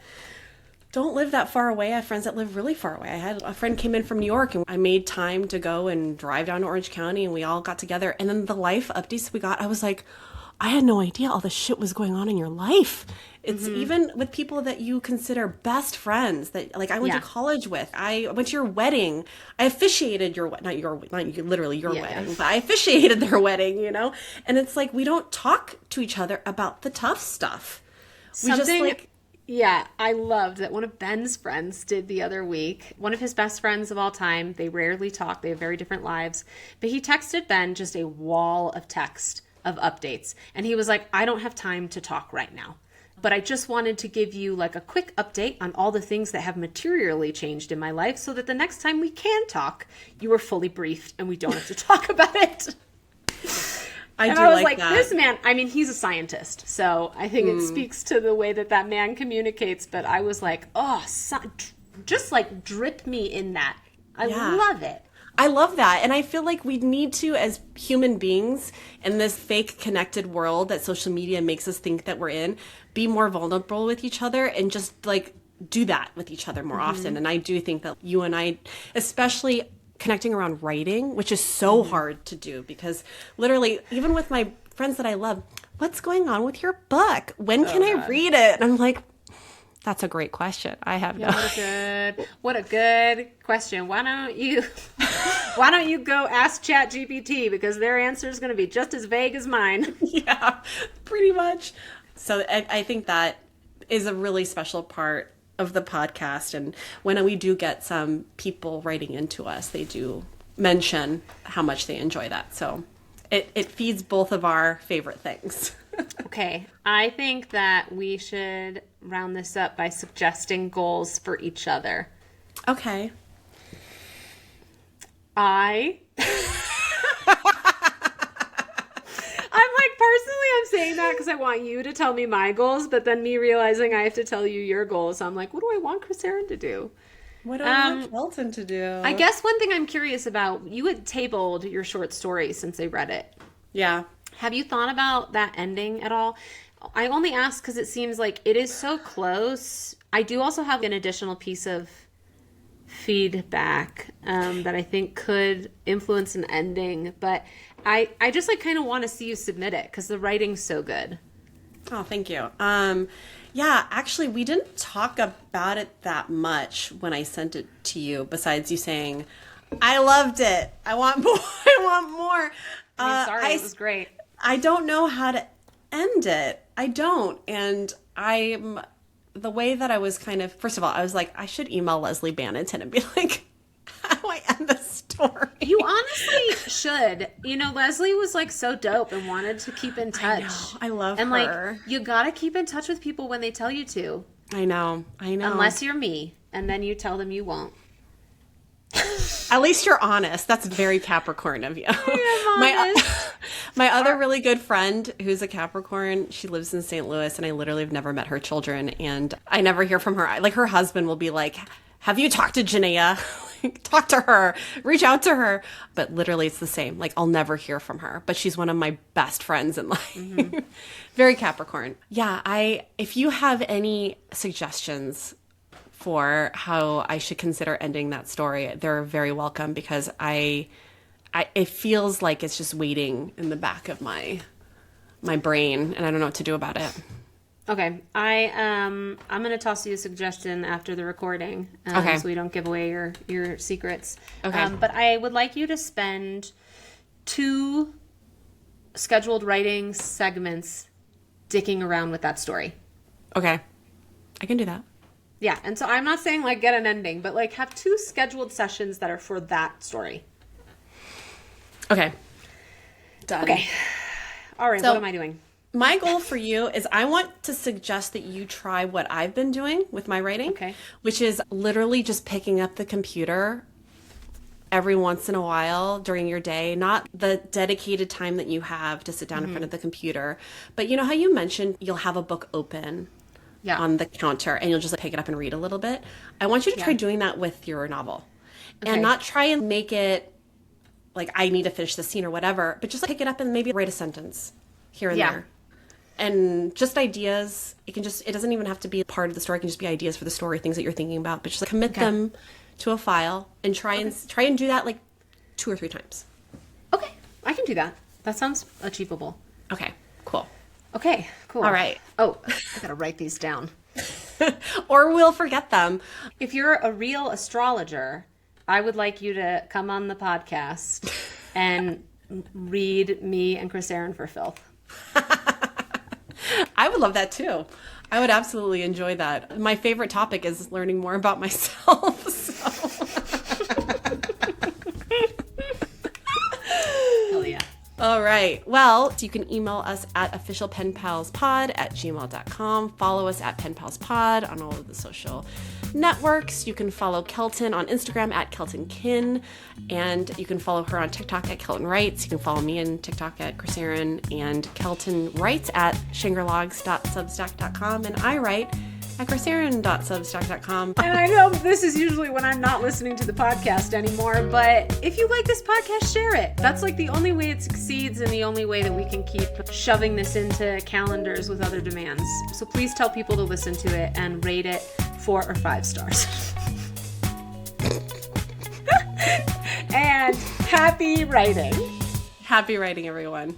don't live that far away. I have friends that live really far away. I had a friend came in from New York and I made time to go and drive down to Orange County and we all got together. And then the life updates we got, I was like, I had no idea all this shit was going on in your life. It's even with people that you consider best friends that like I went to college with. I went to your wedding. I officiated your not literally your wedding, but I officiated their wedding, you know? And it's like we don't talk to each other about the tough stuff. Yeah, I loved that one of Ben's friends did the other week. One of his best friends of all time. They rarely talk. They have very different lives. But he texted Ben just a wall of text of updates. And he was like, I don't have time to talk right now. But I just wanted to give you like a quick update on all the things that have materially changed in my life so that the next time we can talk, you are fully briefed and we don't have to talk about it. I was like that. This man, I mean, he's a scientist, so I think it speaks to the way that man communicates, but I was like, just like drip me in that. I love it. I love that. And I feel like we need to, as human beings in this fake connected world that social media makes us think that we're in, be more vulnerable with each other and just like do that with each other more often. And I do think that you and I, especially connecting around writing, which is so hard to do because literally, even with my friends that I love, what's going on with your book? When can I read it? And I'm like, that's a great question. I have no What a good question. Why don't you go ask ChatGPT because their answer is going to be just as vague as mine. Yeah, pretty much. So I think that is a really special part of the podcast, and when we do get some people writing into us, they do mention how much they enjoy that, so it feeds both of our favorite things. Okay, I think that we should round this up by suggesting goals for each other. Okay. I'm saying that because I want you to tell me my goals, but then me realizing I have to tell you your goals. I'm like, what do I want Krisserin to do? What do I want Kelton to do? I guess one thing I'm curious about, you had tabled your short story since I read it. Yeah. Have you thought about that ending at all? I only ask because it seems like it is so close. I do also have an additional piece of feedback that I think could influence an ending, but I just like kind of want to see you submit it because the writing's so good. Oh, thank you. Yeah, actually, we didn't talk about it that much when I sent it to you, besides you saying, I loved it. I want more. I want more. It was great. I don't know how to end it. I don't. And the way that I was kind of, first of all, I was like, I should email Leslie Banneton and be like, end the story. You honestly should. You know, Leslie was like so dope and wanted to keep in touch. I love and her. Like, you gotta keep in touch with people when they tell you to. I know. Unless you're me, and then you tell them you won't. At least you're honest. That's very Capricorn of you. I am honest. My other really good friend who's a Capricorn, she lives in St. Louis, and I literally have never met her children, and I never hear from her. Like, her husband will be like, have you talked to Janaea? Talk to her. Reach out to her. But literally it's the same. Like, I'll never hear from her. But she's one of my best friends in life. Mm-hmm. Very Capricorn. Yeah, if you have any suggestions for how I should consider ending that story, they're very welcome, because it feels like it's just waiting in the back of my brain, and I don't know what to do about it. Okay, I'm gonna toss you a suggestion after the recording, okay, so we don't give away your secrets. Okay, but I would like you to spend 2 scheduled writing segments dicking around with that story. Okay, I can do that. Yeah, and so I'm not saying like get an ending, but like have 2 scheduled sessions that are for that story. Okay. Done. Okay. All right, So, what am I doing? My goal for you is I want to suggest that you try what I've been doing with my writing, Okay. which is literally just picking up the computer every once in a while during your day, not the dedicated time that you have to sit down in front of the computer. But you know how you mentioned you'll have a book open on the counter and you'll just like, pick it up and read a little bit? I want you to try doing that with your novel. Okay. And not try and make it like I need to finish the scene or whatever, but just like, pick it up and maybe write a sentence here and there. And just ideas. It doesn't even have to be part of the story. It can just be ideas for the story, things that you're thinking about, but just like commit them to a file and try and do that like 2 or 3 times. Okay, I can do that. That sounds achievable. Okay, cool. Okay, cool. All right. Oh, I gotta write these down. Or we'll forget them. If you're a real astrologer, I would like you to come on the podcast and read me and Krisserin for filth. I would love that too. I would absolutely enjoy that. My favorite topic is learning more about myself. So. Hell yeah. All right. Well, you can email us at officialpenpalspod@gmail.com. Follow us at penpalspod on all of the social networks. You can follow Kelton on Instagram at KeltonKin, and you can follow her on TikTok at Kelton Writes. You can follow me on TikTok at Krisserin and Kelton Writes at shangrilogs.substack.com, and I write at Krisserin.substack.com. And I know this is usually when I'm not listening to the podcast anymore, but if you like this podcast, share it. That's like the only way it succeeds and the only way that we can keep shoving this into calendars with other demands. So please tell people to listen to it and rate it 4 or 5 stars. And happy writing. Happy writing, everyone.